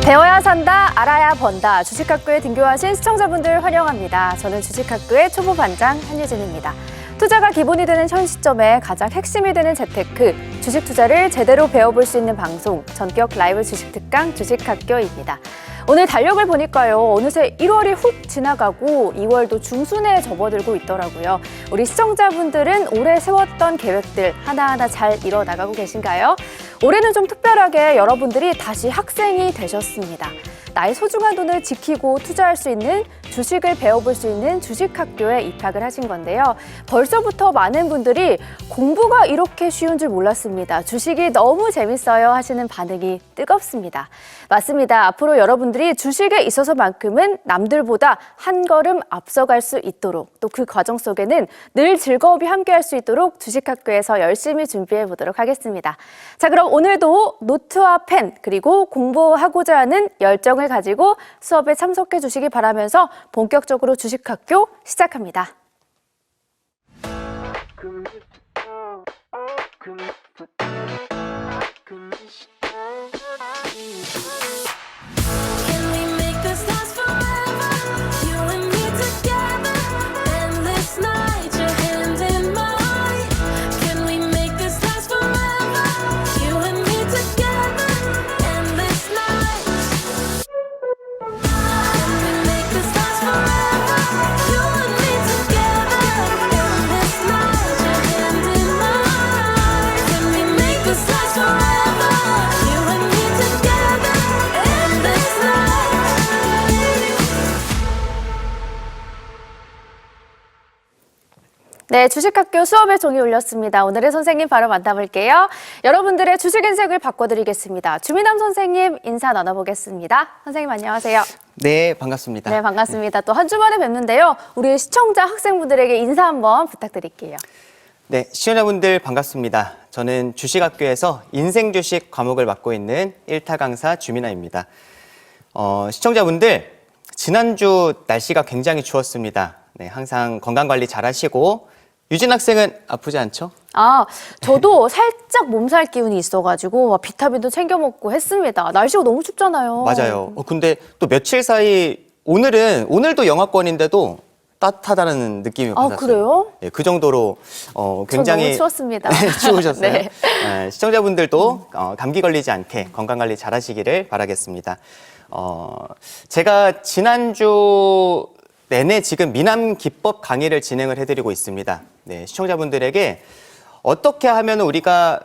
배워야 산다, 알아야 번다. 주식학교에 등교하신 시청자분들 환영합니다. 저는 주식학교의 초보 반장 한유진입니다. 투자가 기본이 되는 현 시점에 가장 핵심이 되는 재테크, 주식 투자를 제대로 배워볼 수 있는 방송, 전격 라이브 주식 특강 주식학교입니다. 오늘 달력을 보니까요, 어느새 1월이 훅 지나가고 2월도 중순에 접어들고 있더라고요. 우리 시청자분들은 올해 세웠던 계획들 하나하나 잘 이뤄나가고 계신가요? 올해는 좀 특별하게 여러분들이 다시 학생이 되셨습니다. 나의 소중한 돈을 지키고 투자할 수 있는 주식을 배워볼 수 있는 주식학교에 입학을 하신 건데요. 벌써부터 많은 분들이 공부가 이렇게 쉬운 줄 몰랐습니다. 주식이 너무 재밌어요 하시는 반응이 뜨겁습니다. 맞습니다. 앞으로 여러분들이 주식에 있어서만큼은 남들보다 한 걸음 앞서갈 수 있도록, 또 그 과정 속에는 늘 즐거움이 함께할 수 있도록 주식학교에서 열심히 준비해 보도록 하겠습니다. 자, 그럼 오늘도 노트와 펜 그리고 공부하고자 하는 열정을 가지고 수업에 참석해 주시기 바라면서 본격적으로 주식학교 시작합니다. 네, 주식학교 수업의 종이 울렸습니다. 오늘의 선생님 바로 만나볼게요. 여러분들의 주식 인생을 바꿔드리겠습니다. 주민남 선생님 인사 나눠보겠습니다. 선생님 안녕하세요. 네, 반갑습니다. 네, 반갑습니다. 또 한 주 만에 뵙는데요. 우리 시청자 학생분들에게 인사 한번 부탁드릴게요. 네, 시청자분들 반갑습니다. 저는 주식학교에서 인생주식 과목을 맡고 있는 1타 강사 주민아입니다. 시청자분들, 지난주 날씨가 굉장히 추웠습니다. 네, 항상 건강관리 잘 하시고, 유진 학생은 아프지 않죠? 저도 살짝 몸살 기운이 있어가지고 비타민도 챙겨 먹고 했습니다. 날씨가 너무 춥잖아요. 맞아요. 근데 또 며칠 사이, 오늘도 영하권인데도 따뜻하다는 느낌이 받았어요. 그래요? 네, 그 정도로 굉장히 너무 추웠습니다. 네, 추우셨어요. 네. 시청자분들도 감기 걸리지 않게 건강관리 잘 하시기를 바라겠습니다. 제가 지난주 내내 지금 미남 기법 강의를 진행을 해드리고 있습니다. 네, 시청자분들에게 어떻게 하면 우리가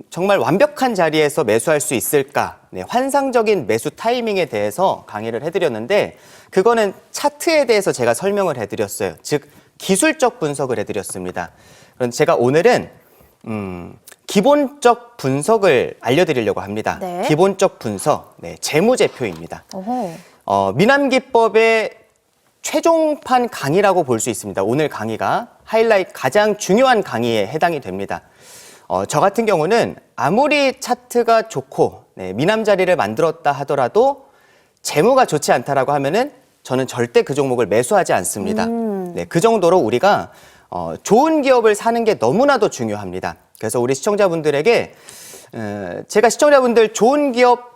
정말 완벽한 자리에서 매수할 수 있을까? 네, 환상적인 매수 타이밍에 대해서 강의를 해드렸는데 그거는 차트에 대해서 제가 설명을 해드렸어요. 즉 기술적 분석을 해드렸습니다. 그럼 제가 오늘은 기본적 분석을 알려드리려고 합니다. 네. 기본적 분석, 네, 재무제표입니다. 어허. 미남 기법의 최종판 강의라고 볼 수 있습니다. 오늘 강의가 하이라이트 가장 중요한 강의에 해당이 됩니다. 저 같은 경우는 아무리 차트가 좋고 미남 자리를 만들었다 하더라도 재무가 좋지 않다라고 하면은 저는 절대 그 종목을 매수하지 않습니다. 네, 그 정도로 우리가 좋은 기업을 사는 게 너무나도 중요합니다. 그래서 우리 시청자분들에게 제가 시청자분들 좋은 기업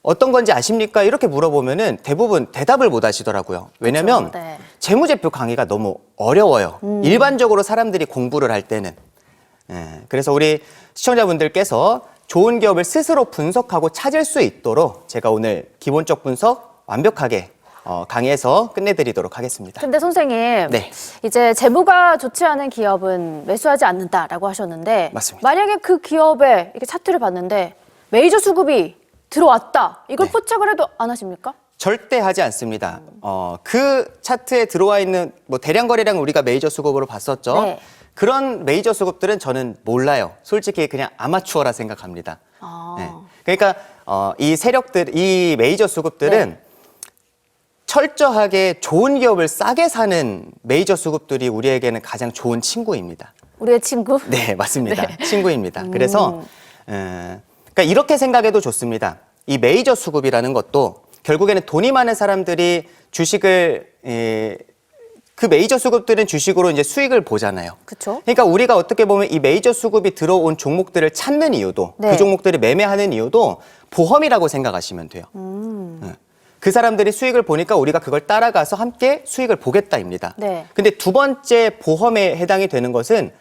어떤 건지 아십니까? 이렇게 물어보면은 대부분 대답을 못 하시더라고요. 왜냐면 그렇죠. 네. 재무제표 강의가 너무 어려워요. 일반적으로 사람들이 공부를 할 때는. 그래서 우리 시청자분들께서 좋은 기업을 스스로 분석하고 찾을 수 있도록 제가 오늘 기본적 분석 완벽하게 강의에서 끝내드리도록 하겠습니다. 근데 선생님, 네. 이제 재무가 좋지 않은 기업은 매수하지 않는다라고 하셨는데 맞습니다. 만약에 그 기업에 이렇게 차트를 봤는데 메이저 수급이 들어왔다. 이걸 네. 포착을 해도 안 하십니까? 절대 하지 않습니다. 그 차트에 들어와 있는 뭐 대량 거래량 우리가 메이저 수급으로 봤었죠. 네. 그런 메이저 수급들은 저는 몰라요. 솔직히 그냥 아마추어라 생각합니다. 네. 그러니까 이 세력들, 이 메이저 수급들은 네. 철저하게 좋은 기업을 싸게 사는 메이저 수급들이 우리에게는 가장 좋은 친구입니다. 우리의 친구? 네, 맞습니다. 친구입니다. 그래서 그러니까 이렇게 생각해도 좋습니다. 이 메이저 수급이라는 것도 결국에는 돈이 많은 사람들이 주식을 그 메이저 수급들은 주식으로 이제 수익을 보잖아요. 그렇죠. 그러니까 우리가 어떻게 보면 이 메이저 수급이 들어온 종목들을 찾는 이유도 네. 그 종목들을 매매하는 이유도 보험이라고 생각하시면 돼요. 네. 그 사람들이 수익을 보니까 우리가 그걸 따라가서 함께 수익을 보겠다입니다. 네. 근데 두 번째 보험에 해당이 되는 것은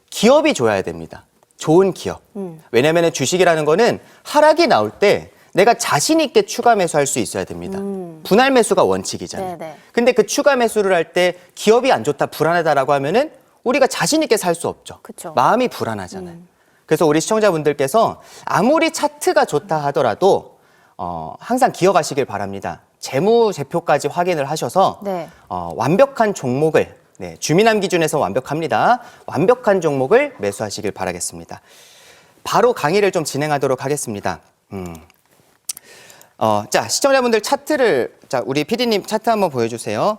기업이 좋아야 됩니다. 좋은 기업. 왜냐하면 주식이라는 거는 하락이 나올 때 내가 자신 있게 추가 매수할 수 있어야 됩니다. 분할 매수가 원칙이잖아요. 네네. 근데 그 추가 매수를 할 때 기업이 안 좋다, 불안하다라고 하면은 우리가 자신 있게 살 수 없죠. 그쵸. 마음이 불안하잖아요. 그래서 우리 시청자분들께서 아무리 차트가 좋다 하더라도 항상 기억하시길 바랍니다. 재무제표까지 확인을 하셔서 네. 완벽한 종목을, 네, 주민함 기준에서 완벽합니다. 완벽한 종목을 매수하시길 바라겠습니다. 바로 강의를 좀 진행하도록 하겠습니다. 자, 시청자분들 차트를, 자, 우리 PD님 차트 한번 보여주세요.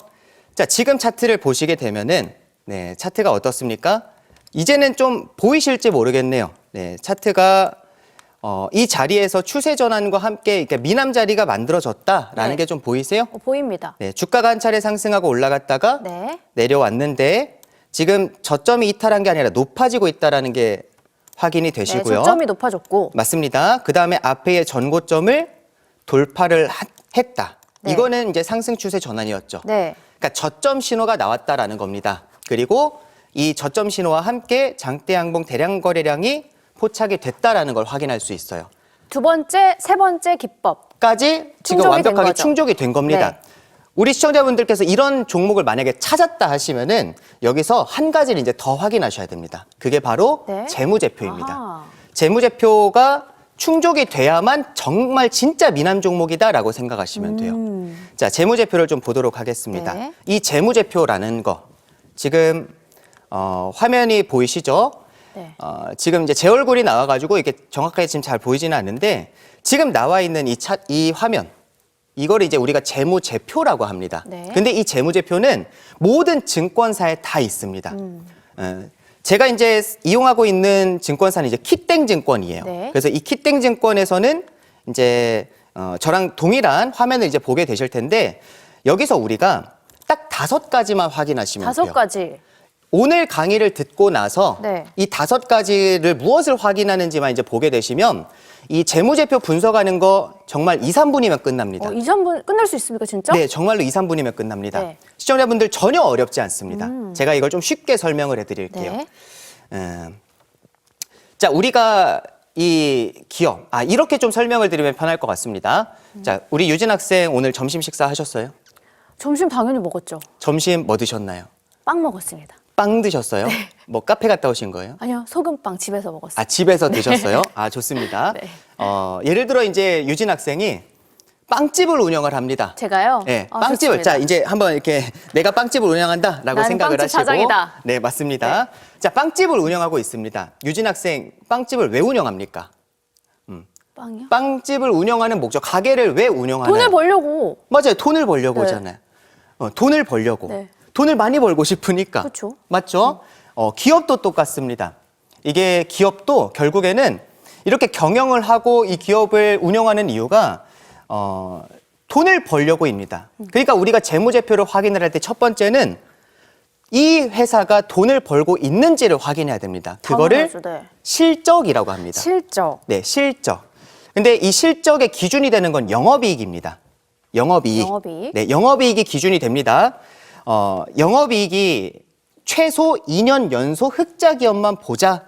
자, 지금 차트를 보시게 되면은, 네, 차트가 어떻습니까? 이제는 좀 보이실지 모르겠네요. 네, 차트가, 이 자리에서 추세 전환과 함께 이렇게 미남 자리가 만들어졌다라는 네. 게 좀 보이세요? 보입니다. 네, 주가가 한 차례 상승하고 올라갔다가 네. 내려왔는데 지금 저점이 이탈한 게 아니라 높아지고 있다라는 게 확인이 네, 되시고요. 저점이 높아졌고. 맞습니다. 그 다음에 앞에의 전고점을 돌파를 했다. 네. 이거는 이제 상승 추세 전환이었죠. 네. 그러니까 저점 신호가 나왔다라는 겁니다. 그리고 이 저점 신호와 함께 장대 양봉 대량 거래량이 포착이 됐다라는 걸 확인할 수 있어요. 두 번째, 세 번째 기법. 까지 지금 충족이 된 완벽하게 거죠. 충족이 된 겁니다. 네. 우리 시청자분들께서 이런 종목을 만약에 찾았다 하시면은 여기서 한 가지를 이제 더 확인하셔야 됩니다. 그게 바로 네. 재무제표입니다. 아하. 재무제표가 충족이 돼야만 정말 진짜 미남 종목이다라고 생각하시면 돼요. 자, 재무제표를 좀 보도록 하겠습니다. 네. 이 재무제표라는 거 지금 화면이 보이시죠? 네. 지금 이제 제 얼굴이 나와가지고 이게 정확하게 지금 잘 보이지는 않는데 지금 나와 있는 이 화면 이걸 이제 우리가 재무제표라고 합니다. 네. 근데 이 재무제표는 모든 증권사에 다 있습니다. 제가 이제 이용하고 있는 증권사는 이제 키땡 증권이에요. 네. 그래서 이 키땡 증권에서는 이제 저랑 동일한 화면을 이제 보게 되실 텐데 여기서 우리가 딱 5가지만 확인하시면 돼요. 5가지. 오늘 강의를 듣고 나서 네. 이 5가지를 무엇을 확인하는지만 이제 보게 되시면 이 재무제표 분석하는 거 정말 2, 3분이면 끝납니다. 2, 3분 끝날 수 있습니까, 진짜? 네, 정말로 2, 3분이면 끝납니다. 네. 시청자분들 전혀 어렵지 않습니다. 제가 이걸 좀 쉽게 설명을 해드릴게요. 네. 자, 우리가 이 기업, 이렇게 좀 설명을 드리면 편할 것 같습니다. 자, 우리 유진 학생 오늘 점심 식사 하셨어요? 점심 당연히 먹었죠. 점심 뭐 드셨나요? 빵 먹었습니다. 빵 드셨어요? 뭐 카페 갔다 오신 거예요? 아니요, 소금빵 집에서 먹었어요. 집에서 드셨어요? 좋습니다. 네. 예를 들어 이제 유진 학생이 빵집을 운영을 합니다. 제가요? 네, 빵집을. 좋습니다. 자, 이제 한번 이렇게 내가 빵집을 운영한다라고 나는 생각을 빵집 하시고. 사장이다. 네, 맞습니다. 자, 빵집을 운영하고 있습니다. 유진 학생, 빵집을 왜 운영합니까? 빵이요? 빵집을 운영하는 목적, 가게를 왜 운영하나요? 돈을 벌려고. 맞아요. 돈을 벌려고 네. 하잖아요. 돈을 벌려고. 네. 돈을 많이 벌고 싶으니까. 그쵸. 맞죠? 기업도 똑같습니다. 이게 기업도 결국에는 이렇게 경영을 하고 이 기업을 운영하는 이유가 돈을 벌려고입니다. 그러니까 우리가 재무제표를 확인을 할 때 첫 번째는 이 회사가 돈을 벌고 있는지를 확인해야 됩니다. 그거를 당연하죠, 네. 실적이라고 합니다. 실적. 네, 실적. 근데 이 실적의 기준이 되는 건 영업이익입니다. 영업이익. 영업이익. 네, 영업이익이 기준이 됩니다. 영업이익이 최소 2년 연속 흑자 기업만 보자.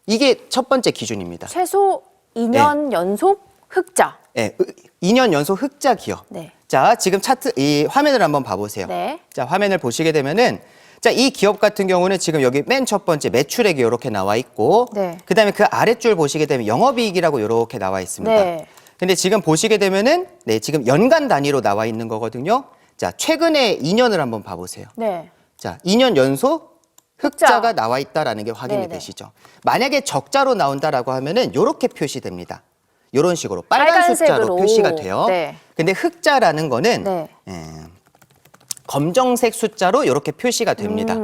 이게 첫 번째 기준입니다. 최소 2년 연속 흑자. 네, 2년 연속 흑자 기업. 네. 자, 지금 차트, 이 화면을 한번 봐보세요. 네. 자, 화면을 보시게 되면은, 자, 이 기업 같은 경우는 지금 여기 맨 첫 번째 매출액이 이렇게 나와 있고, 네. 그 다음에 그 아랫줄 보시게 되면 영업이익이라고 이렇게 나와 있습니다. 네. 근데 지금 보시게 되면은, 네, 지금 연간 단위로 나와 있는 거거든요. 자, 최근에 2년을 한번 봐보세요. 네. 자, 2년 연속 흑자. 흑자가 나와 있다라는 게 확인이 네네. 되시죠. 만약에 적자로 나온다라고 하면은 이렇게 표시됩니다. 이런 식으로 빨간 빨간색으로. 숫자로 표시가 돼요. 네. 근데 흑자라는 거는 네. 검정색 숫자로 이렇게 표시가 됩니다.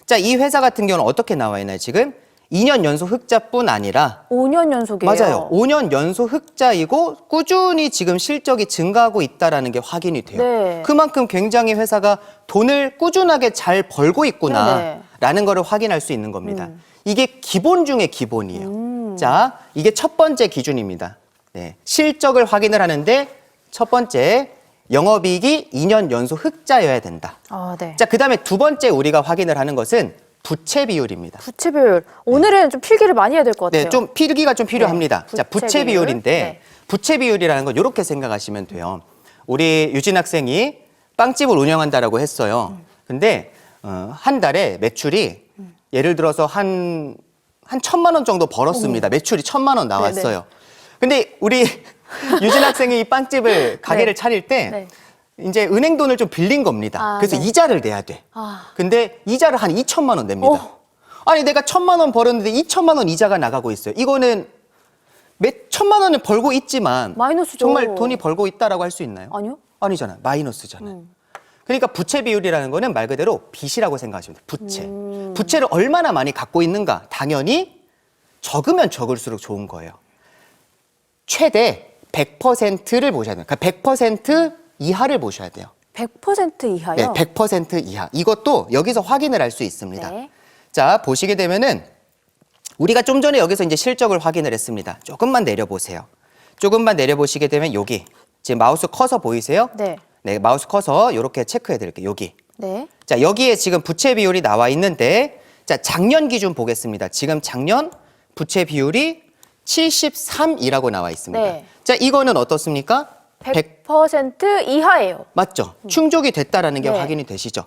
자, 이 회사 같은 경우는 어떻게 나와 있나요? 지금 2년 연속 흑자뿐 아니라 5년 연속이에요. 맞아요. 5년 연속 흑자이고 꾸준히 지금 실적이 증가하고 있다라는 게 확인이 돼요. 네. 그만큼 굉장히 회사가 돈을 꾸준하게 잘 벌고 있구나라는 네네. 거를 확인할 수 있는 겁니다. 이게 기본 중에 기본이에요. 자, 이게 첫 번째 기준입니다. 네, 실적을 확인을 하는데 첫 번째, 영업이익이 2년 연속 흑자여야 된다. 네. 자, 그다음에 두 번째 우리가 확인을 하는 것은 부채 비율입니다. 부채 비율. 오늘은 좀 필기를 많이 해야 될 것 같아요. 네, 좀 필기가 좀 필요합니다. 네, 자, 부채 비율. 비율인데 네. 부채 비율이라는 건 이렇게 생각하시면 돼요. 우리 유진 학생이 빵집을 운영한다라고 했어요. 근데 한 달에 매출이 예를 들어서 한 1,000만 원 정도 벌었습니다. 매출이 1,000만 원 나왔어요. 근데 우리 유진 학생이 이 빵집을 가게를 차릴 때 네. 이제 은행 돈을 좀 빌린 겁니다. 그래서 네. 이자를 내야 돼. 근데 이자를 한 2천만 원 냅니다. 아니 내가 1,000만 원 벌었는데 2천만 원 이자가 나가고 있어요. 이거는 몇 천만 원을 벌고 있지만 마이너스죠. 정말 돈이 벌고 있다라고 할 수 있나요? 아니요. 아니잖아요. 마이너스잖아요. 그러니까 부채 비율이라는 거는 말 그대로 빚이라고 생각하시면 돼요. 부채. 부채를 얼마나 많이 갖고 있는가? 당연히 적으면 적을수록 좋은 거예요. 최대 100%를 보셔야 돼요. 그러니까 100% 이하를 보셔야 돼요. 100% 이하요? 네, 100% 이하. 이것도 여기서 확인을 할 수 있습니다. 네. 자, 보시게 되면은 우리가 좀 전에 여기서 이제 실적을 확인을 했습니다. 조금만 내려보세요. 조금만 내려보시게 되면 여기 지금 마우스 커서 보이세요? 네. 네, 마우스 커서 이렇게 체크해 드릴게요. 여기. 네. 자, 여기에 지금 부채 비율이 나와 있는데 자, 작년 기준 보겠습니다. 지금 작년 부채 비율이 73이라고 나와 있습니다. 네. 자, 이거는 어떻습니까? 100% 이하예요. 맞죠? 충족이 됐다라는 게 네. 확인이 되시죠?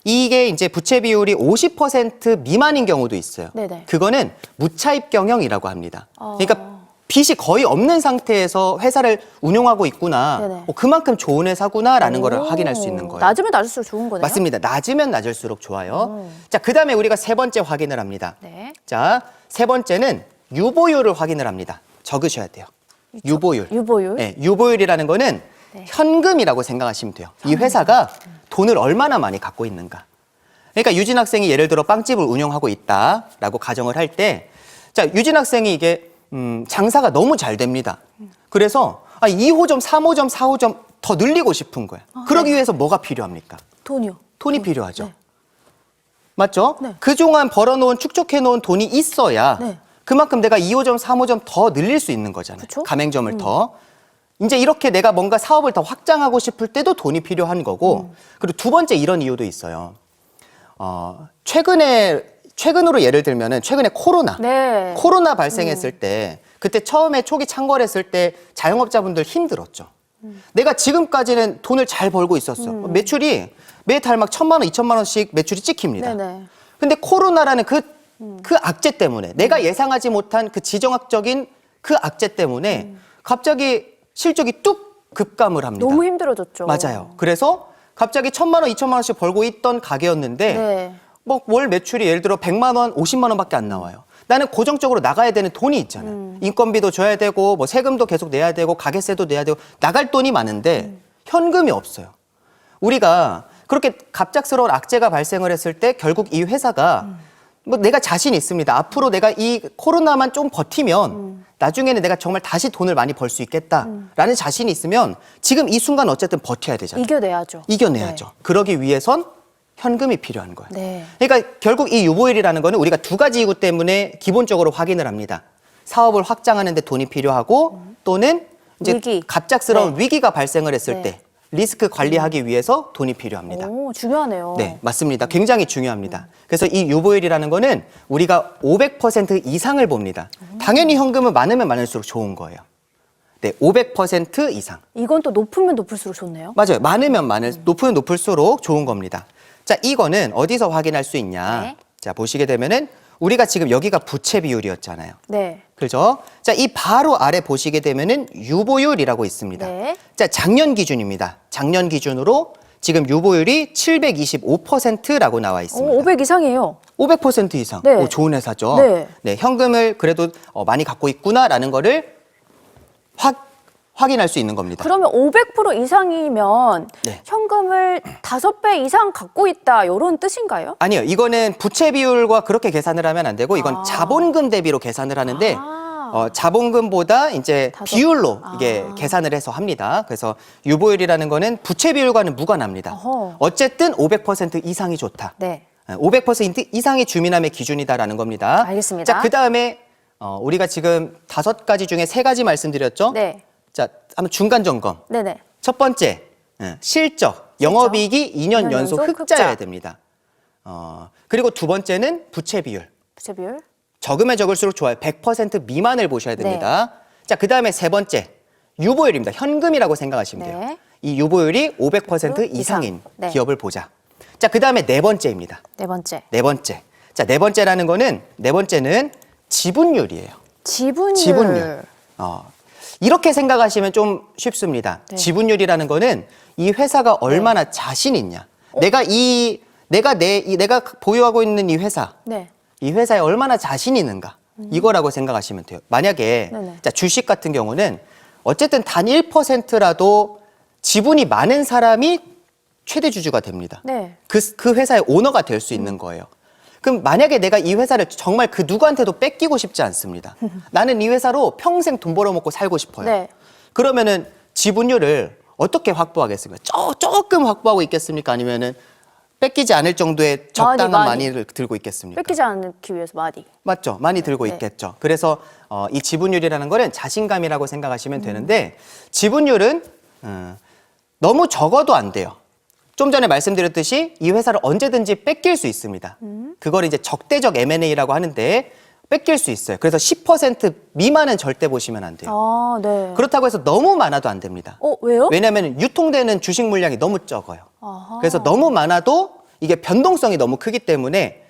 이게 이제 부채 비율이 50% 미만인 경우도 있어요. 네네. 그거는 무차입 경영이라고 합니다. 그러니까 빚이 거의 없는 상태에서 회사를 운용하고 있구나. 네네. 그만큼 좋은 회사구나라는 걸 확인할 수 있는 거예요. 낮으면 낮을수록 좋은 거네요. 맞습니다. 낮으면 낮을수록 좋아요. 자, 그다음에 우리가 세 번째 확인을 합니다. 네. 자, 세 번째는 유보율을 확인을 합니다. 적으셔야 돼요. 유보율. 유보율? 네, 유보율이라는 거는 현금이라고 생각하시면 돼요. 이 회사가 돈을 얼마나 많이 갖고 있는가. 그러니까 유진 학생이 예를 들어 빵집을 운영하고 있다라고 가정을 할 때, 자, 유진 학생이 이게 장사가 너무 잘 됩니다. 그래서 2호점, 3호점, 4호점 더 늘리고 싶은 거예요. 그러기 위해서 뭐가 필요합니까? 돈이요. 돈이 필요하죠. 네. 맞죠? 네. 그동안 벌어놓은, 축적해놓은 돈이 있어야 네. 그만큼 내가 2호점, 3호점 더 늘릴 수 있는 거잖아요. 그쵸? 가맹점을 더. 이제 이렇게 내가 뭔가 사업을 더 확장하고 싶을 때도 돈이 필요한 거고, 그리고 두 번째 이런 이유도 있어요. 최근으로 예를 들면은 최근에 코로나. 네. 코로나 발생했을 때, 그때 처음에 초기 창궐했을 때 자영업자분들 힘들었죠. 내가 지금까지는 돈을 잘 벌고 있었어. 매출이 매달 막 1,000만 원, 2,000만 원씩 매출이 찍힙니다. 네네. 근데 코로나라는 그 악재 때문에 내가 예상하지 못한 그 지정학적인 그 악재 때문에 갑자기 실적이 뚝 급감을 합니다. 너무 힘들어졌죠. 맞아요. 그래서 갑자기 1,000만 원, 2,000만 원씩 벌고 있던 가게였는데 네. 뭐 월 매출이 예를 들어 100만 원, 50만 원밖에 안 나와요. 나는 고정적으로 나가야 되는 돈이 있잖아요. 인건비도 줘야 되고 뭐 세금도 계속 내야 되고 가게세도 내야 되고 나갈 돈이 많은데 현금이 없어요. 우리가 그렇게 갑작스러운 악재가 발생을 했을 때 결국 이 회사가 뭐 내가 자신 있습니다. 앞으로 내가 이 코로나만 좀 버티면 나중에는 내가 정말 다시 돈을 많이 벌 수 있겠다라는 자신이 있으면 지금 이 순간 어쨌든 버텨야 되잖아요. 이겨내야죠. 이겨내야죠. 네. 그러기 위해선 현금이 필요한 거예요. 네. 그러니까 결국 이 유보율이라는 거는 우리가 두 가지 이유 때문에 기본적으로 확인을 합니다. 사업을 확장하는 데 돈이 필요하고 또는 이제 위기. 갑작스러운 네. 위기가 발생을 했을 네. 때 리스크 관리하기 위해서 돈이 필요합니다. 오, 중요하네요. 네, 맞습니다. 굉장히 중요합니다. 그래서 이 유보율이라는 거는 우리가 500% 이상을 봅니다. 당연히 현금은 많으면 많을수록 좋은 거예요. 네, 500% 이상. 이건 또 높으면 높을수록 좋네요. 맞아요. 많으면 높으면 높을수록 좋은 겁니다. 자, 이거는 어디서 확인할 수 있냐? 네. 자, 보시게 되면은 우리가 지금 여기가 부채 비율이었잖아요. 네. 그죠? 자, 이 바로 아래 보시게 되면은 유보율이라고 있습니다. 네. 자, 작년 기준입니다. 작년 기준으로 지금 유보율이 725%라고 나와 있습니다. 오, 500 이상이에요. 500% 이상. 네. 오, 좋은 회사죠. 네. 네, 현금을 그래도 많이 갖고 있구나라는 거를 확인할 수 있는 겁니다. 그러면 500% 이상이면 네. 현금을 5배 이상 갖고 있다 이런 뜻인가요? 아니요, 이거는 부채 비율과 그렇게 계산을 하면 안 되고 이건 아. 자본금 대비로 계산을 하는데 아. 자본금보다 이제 비율로 이게 계산을 해서 합니다. 그래서 유보율이라는 거는 부채 비율과는 무관합니다. 어허. 어쨌든 500% 이상이 좋다. 네. 500% 이상이 주민함의 기준이다라는 겁니다. 알겠습니다. 자, 그 다음에 우리가 지금 5가지 중에 3가지 말씀드렸죠? 네. 자, 한번 중간 점검. 네네. 첫 번째, 실적. 영업이익이 2년 연속 흑자여야 됩니다. 그리고 두 번째는 부채 비율. 부채 비율. 적으면 적을수록 좋아요. 100% 미만을 보셔야 됩니다. 자, 그 다음에 세 번째, 유보율입니다. 현금이라고 생각하시면 돼요. 네. 이 유보율이 500% 이상인 네. 기업을 보자. 자, 그 다음에 네 번째입니다. 네 번째. 네 번째. 자, 네 번째는 지분율이에요. 지분율. 이렇게 생각하시면 좀 쉽습니다. 네. 지분율이라는 거는 이 회사가 얼마나 자신 있냐. 내가 보유하고 있는 이 회사, 네. 이 회사에 얼마나 자신 있는가. 이거라고 생각하시면 돼요. 만약에 네네. 자, 주식 같은 경우는 어쨌든 단 1%라도 지분이 많은 사람이 최대 주주가 됩니다. 네. 그 회사의 오너가 될 수 있는 거예요. 그럼 만약에 내가 이 회사를 정말 그 누구한테도 뺏기고 싶지 않습니다. 나는 이 회사로 평생 돈 벌어먹고 살고 싶어요. 네. 그러면은 지분율을 어떻게 확보하겠습니까? 조금 확보하고 있겠습니까? 아니면은 뺏기지 않을 정도의 적당한 많이를 들고 있겠습니까? 뺏기지 않기 위해서 많이. 맞죠. 많이 들고 네. 있겠죠. 그래서 이 지분율이라는 거는 자신감이라고 생각하시면 되는데 지분율은 너무 적어도 안 돼요. 좀 전에 말씀드렸듯이 이 회사를 언제든지 뺏길 수 있습니다. 그걸 이제 적대적 M&A라고 하는데 뺏길 수 있어요. 그래서 10% 미만은 절대 보시면 안 돼요. 아, 네. 그렇다고 해서 너무 많아도 안 됩니다. 왜요? 왜냐하면 유통되는 주식 물량이 너무 적어요. 아하. 그래서 너무 많아도 이게 변동성이 너무 크기 때문에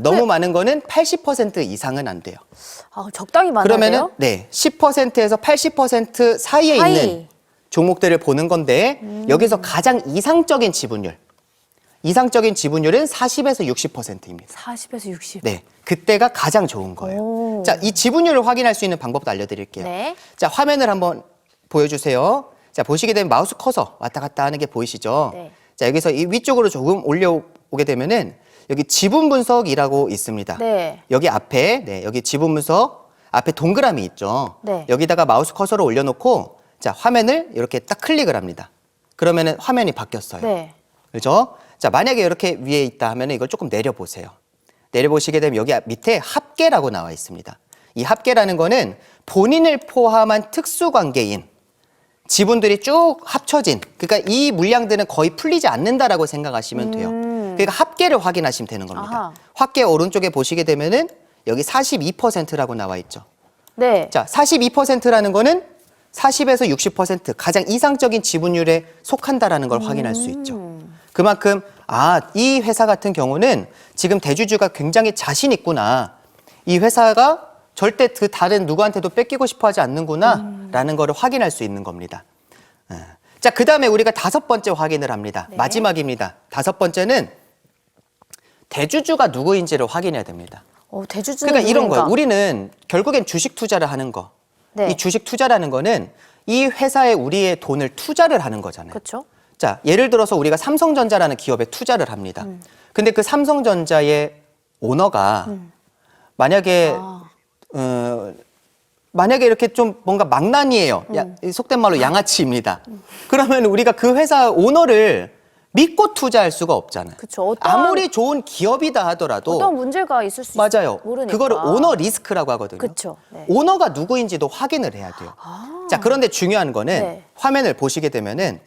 너무 많은 거는 80% 이상은 안 돼요. 적당히 많아요. 그러면은 네, 10%에서 80% 사이에 있는 종목들을 보는 건데 여기서 가장 이상적인 지분율은 40에서 60%입니다. 40에서 60. 네, 그때가 가장 좋은 거예요. 오. 자, 이 지분율을 확인할 수 있는 방법도 알려드릴게요. 네. 자, 화면을 한번 보여주세요. 자, 보시게 되면 마우스 커서 왔다 갔다 하는 게 보이시죠? 네. 자, 여기서 이 위쪽으로 조금 올려오게 되면은 여기 지분 분석이라고 있습니다. 네. 여기 앞에, 여기 지분 분석 앞에 동그라미 있죠? 네. 여기다가 마우스 커서를 올려놓고 자, 화면을 이렇게 딱 클릭을 합니다. 그러면은 화면이 바뀌었어요. 네. 그렇죠? 자, 만약에 이렇게 위에 있다 하면 이걸 조금 내려보세요. 내려보시게 되면 여기 밑에 합계라고 나와 있습니다. 이 합계라는 거는 본인을 포함한 특수관계인 지분들이 쭉 합쳐진, 그러니까 이 물량들은 거의 풀리지 않는다라고 생각하시면 돼요. 그러니까 합계를 확인하시면 되는 겁니다. 아하. 합계 오른쪽에 보시게 되면은 여기 42%라고 나와 있죠. 네. 자, 42%라는 거는 40에서 60% 가장 이상적인 지분율에 속한다라는 걸 확인할 수 있죠. 그만큼 이 회사 같은 경우는 지금 대주주가 굉장히 자신 있구나. 이 회사가 절대 그 다른 누구한테도 뺏기고 싶어 하지 않는구나라는 거를 확인할 수 있는 겁니다. 자, 그다음에 우리가 5번째 확인을 합니다. 네. 마지막입니다. 5번째는 대주주가 누구인지를 확인해야 됩니다. 대주주는 그러니까 이런 누군가? 거예요. 우리는 결국엔 주식 투자를 하는 거. 네. 이 주식 투자라는 거는 이 회사에 우리의 돈을 투자를 하는 거잖아요. 그렇죠. 자, 예를 들어서 우리가 삼성전자라는 기업에 투자를 합니다. 근데 그 삼성전자의 오너가 만약에 이렇게 좀 뭔가 망나니예요. 속된 말로 양아치입니다. 그러면 우리가 그 회사 오너를 믿고 투자할 수가 없잖아요. 그쵸. 아무리 좋은 기업이다 하더라도 어떤 문제가 있을 수 맞아요. 모르니까. 그거를 오너 리스크라고 하거든요. 그쵸. 네. 오너가 누구인지도 확인을 해야 돼요. 자, 그런데 중요한 거는 네. 화면을 보시게 되면은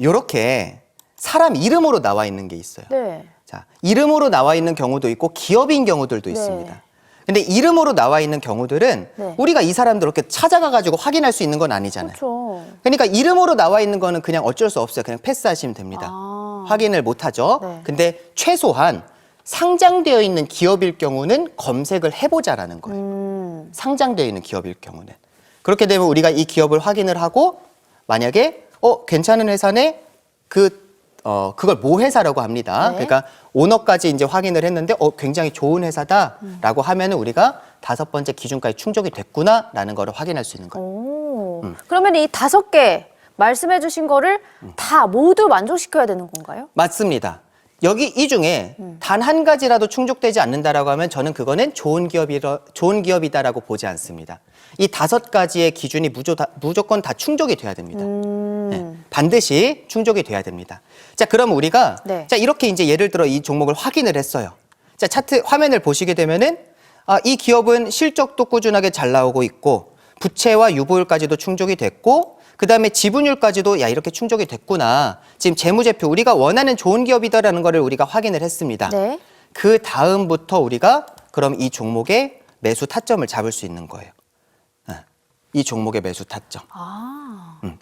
요렇게 사람 이름으로 나와 있는 게 있어요. 네. 자, 이름으로 나와 있는 경우도 있고 기업인 경우들도 있습니다. 근데 이름으로 나와 있는 경우들은 네. 우리가 이 사람들 이렇게 찾아가 가지고 확인할 수 있는 건 아니잖아요. 그렇죠. 그러니까 이름으로 나와 있는 거는 그냥 어쩔 수 없어요. 그냥 패스하시면 됩니다. 확인을 못 하죠. 네. 근데 최소한 상장되어 있는 기업일 경우는 검색을 해보자라는 거예요. 상장되어 있는 기업일 경우는. 그렇게 되면 우리가 이 기업을 확인을 하고 만약에 괜찮은 회사네 그걸 모 회사라고 합니다. 네. 그러니까 오너까지 이제 확인을 했는데 굉장히 좋은 회사다라고 하면은 우리가 5번째 기준까지 충족이 됐구나라는 거를 확인할 수 있는 거예요. 그러면 이 5개 말씀해 주신 거를 다 모두 만족시켜야 되는 건가요? 맞습니다. 여기 이 중에 단 한 가지라도 충족되지 않는다라고 하면 저는 그거는 좋은 기업이다라고 보지 않습니다. 이 5가지의 기준이 무조건 다 충족이 돼야 됩니다. 네, 반드시 충족이 돼야 됩니다. 자, 그럼 우리가 네. 자, 이렇게 이제 예를 들어 이 종목을 확인을 했어요. 자, 차트 화면을 보시게 되면은 이 기업은 실적도 꾸준하게 잘 나오고 있고 부채와 유보율까지도 충족이 됐고 그다음에 지분율까지도 이렇게 충족이 됐구나. 지금 재무제표 우리가 원하는 좋은 기업이다라는 거를 우리가 확인을 했습니다. 네. 그 다음부터 우리가 그럼 이 종목의 매수 타점을 잡을 수 있는 거예요. 이 종목의 매수 타점.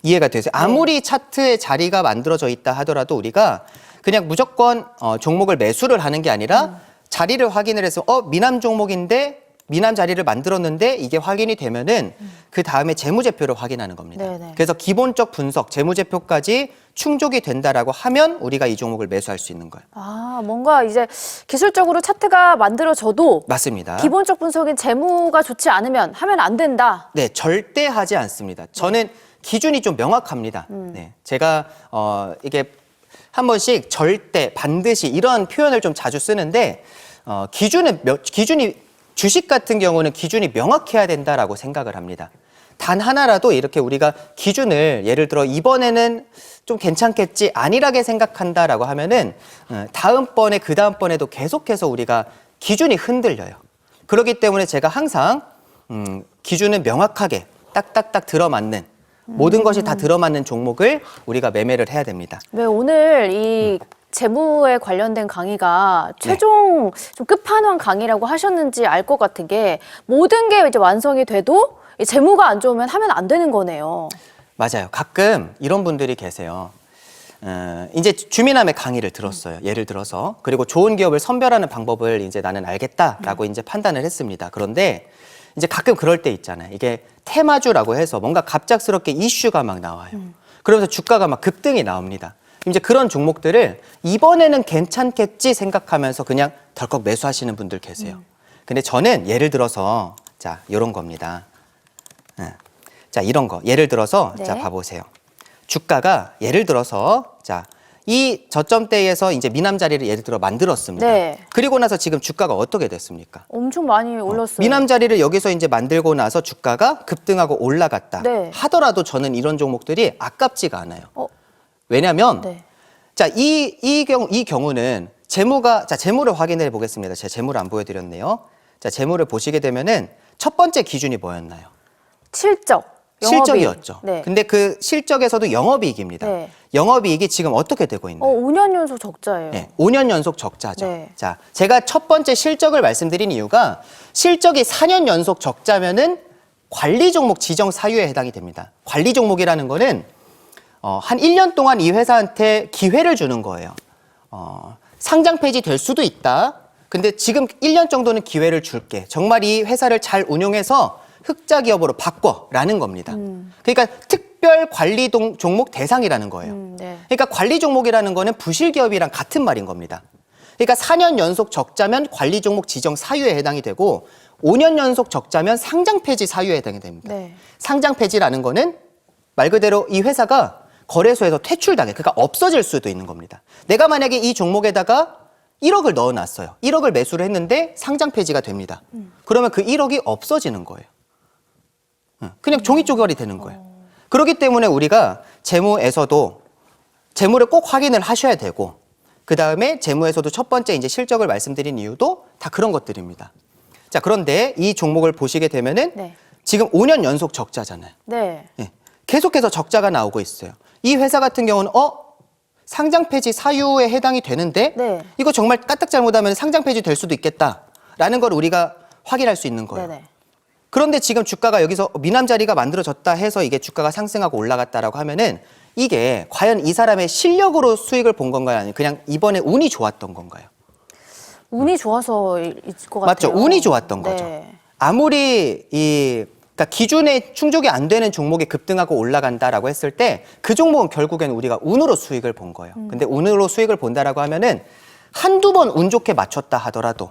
이해가 되세요? 아무리 차트에 자리가 만들어져 있다 하더라도 우리가 그냥 무조건 종목을 매수를 하는 게 아니라 자리를 확인을 해서 미남 종목인데 미남 자리를 만들었는데 이게 확인이 되면은 그 다음에 재무제표를 확인하는 겁니다. 네네. 그래서 기본적 분석, 재무제표까지 충족이 된다라고 하면 우리가 이 종목을 매수할 수 있는 거예요. 뭔가 이제 기술적으로 차트가 만들어져도 맞습니다. 기본적 분석인 재무가 좋지 않으면 하면 안 된다. 네, 절대 하지 않습니다. 저는 기준이 좀 명확합니다. 네, 제가 이게 한 번씩 절대, 반드시 이런 표현을 좀 자주 쓰는데 기준이 주식 같은 경우는 기준이 명확해야 된다라고 생각을 합니다. 단 하나라도 이렇게 우리가 기준을 예를 들어 이번에는 좀 괜찮겠지 안일하게 생각한다라고 하면은 다음번에 그 다음번에도 계속해서 우리가 기준이 흔들려요. 그렇기 때문에 제가 항상 기준은 명확하게 딱딱딱 들어맞는 모든 것이 다 들어맞는 종목을 우리가 매매를 해야 됩니다. 네, 오늘 이 재무에 관련된 강의가 최종 좀 끝판왕 강의라고 하셨는지 알 것 같은 게 모든 게 이제 완성이 돼도 이 재무가 안 좋으면 하면 안 되는 거네요. 맞아요. 가끔 이런 분들이 계세요. 이제 주미남의 강의를 들었어요. 예를 들어서. 그리고 좋은 기업을 선별하는 방법을 이제 나는 알겠다라고 이제 판단을 했습니다. 그런데 이제 가끔 그럴 때 있잖아요. 이게 테마주라고 해서 뭔가 갑작스럽게 이슈가 막 나와요. 그러면서 주가가 막 급등이 나옵니다. 이제 그런 종목들을 이번에는 괜찮겠지 생각하면서 그냥 덜컥 매수하시는 분들 계세요. 근데 저는 예를 들어서 자, 이런 겁니다. 자, 이런 거. 예를 들어서 네. 자, 봐보세요. 주가가 예를 들어서 자, 이 저점대에서 이제 미남 자리를 예를 들어 만들었습니다. 네. 그리고 나서 지금 주가가 어떻게 됐습니까? 엄청 많이 올랐어요. 미남 자리를 여기서 이제 만들고 나서 주가가 급등하고 올라갔다 네. 하더라도 저는 이런 종목들이 아깝지가 않아요. 어, 왜냐하면 네. 자, 이 경우는 재무를 확인해 보겠습니다. 제가 재무를 안 보여드렸네요. 자, 재무를 보시게 되면은 첫 번째 기준이 뭐였나요? 실적. 영업이익. 실적이었죠. 네. 근데 그 실적에서도 영업이익입니다. 네. 영업이익이 지금 어떻게 되고 있나요? 5년 연속 적자예요. 네, 5년 연속 적자죠. 네. 자, 제가 첫 번째 실적을 말씀드린 이유가 실적이 4년 연속 적자면은 관리 종목 지정 사유에 해당이 됩니다. 관리 종목이라는 거는 한 1년 동안 이 회사한테 기회를 주는 거예요. 상장 폐지 될 수도 있다. 근데 지금 1년 정도는 기회를 줄게. 정말 이 회사를 잘 운용해서 흑자 기업으로 바꿔라는 겁니다. 그러니까 특별 관리 종목 대상이라는 거예요. 네. 그러니까 관리 종목이라는 거는 부실 기업이랑 같은 말인 겁니다. 그러니까 4년 연속 적자면 관리 종목 지정 사유에 해당이 되고 5년 연속 적자면 상장 폐지 사유에 해당이 됩니다. 네. 상장 폐지라는 거는 말 그대로 이 회사가 거래소에서 퇴출당해. 그러니까 없어질 수도 있는 겁니다. 내가 만약에 이 종목에다가 1억을 넣어놨어요. 1억을 매수를 했는데 상장 폐지가 됩니다. 그러면 그 1억이 없어지는 거예요. 그냥 종이 쪼가리 되는 거예요. 그렇기 때문에 우리가 재무에서도 재무를 꼭 확인을 하셔야 되고 그 다음에 재무에서도 첫 번째 이제 실적을 말씀드린 이유도 다 그런 것들입니다. 자, 그런데 이 종목을 보시게 되면은 네. 지금 5년 연속 적자잖아요. 네. 예. 계속해서 적자가 나오고 있어요. 이 회사 같은 경우는 상장 폐지 사유에 해당이 되는데 네. 이거 정말 까딱 잘못하면 상장 폐지 될 수도 있겠다라는 걸 우리가 확인할 수 있는 거예요. 네네. 그런데 지금 주가가 여기서 미남 자리가 만들어졌다 해서 이게 주가가 상승하고 올라갔다라고 하면은 이게 과연 이 사람의 실력으로 수익을 본 건가요? 아니면 그냥 이번에 운이 좋았던 건가요? 운이 좋아서일 것 같아요. 맞죠? 운이 좋았던 네. 거죠. 아무리 그러니까 기준에 충족이 안 되는 종목이 급등하고 올라간다라고 했을 때 그 종목은 결국에는 우리가 운으로 수익을 본 거예요. 근데 운으로 수익을 본다라고 하면은 한두 번 운 좋게 맞췄다 하더라도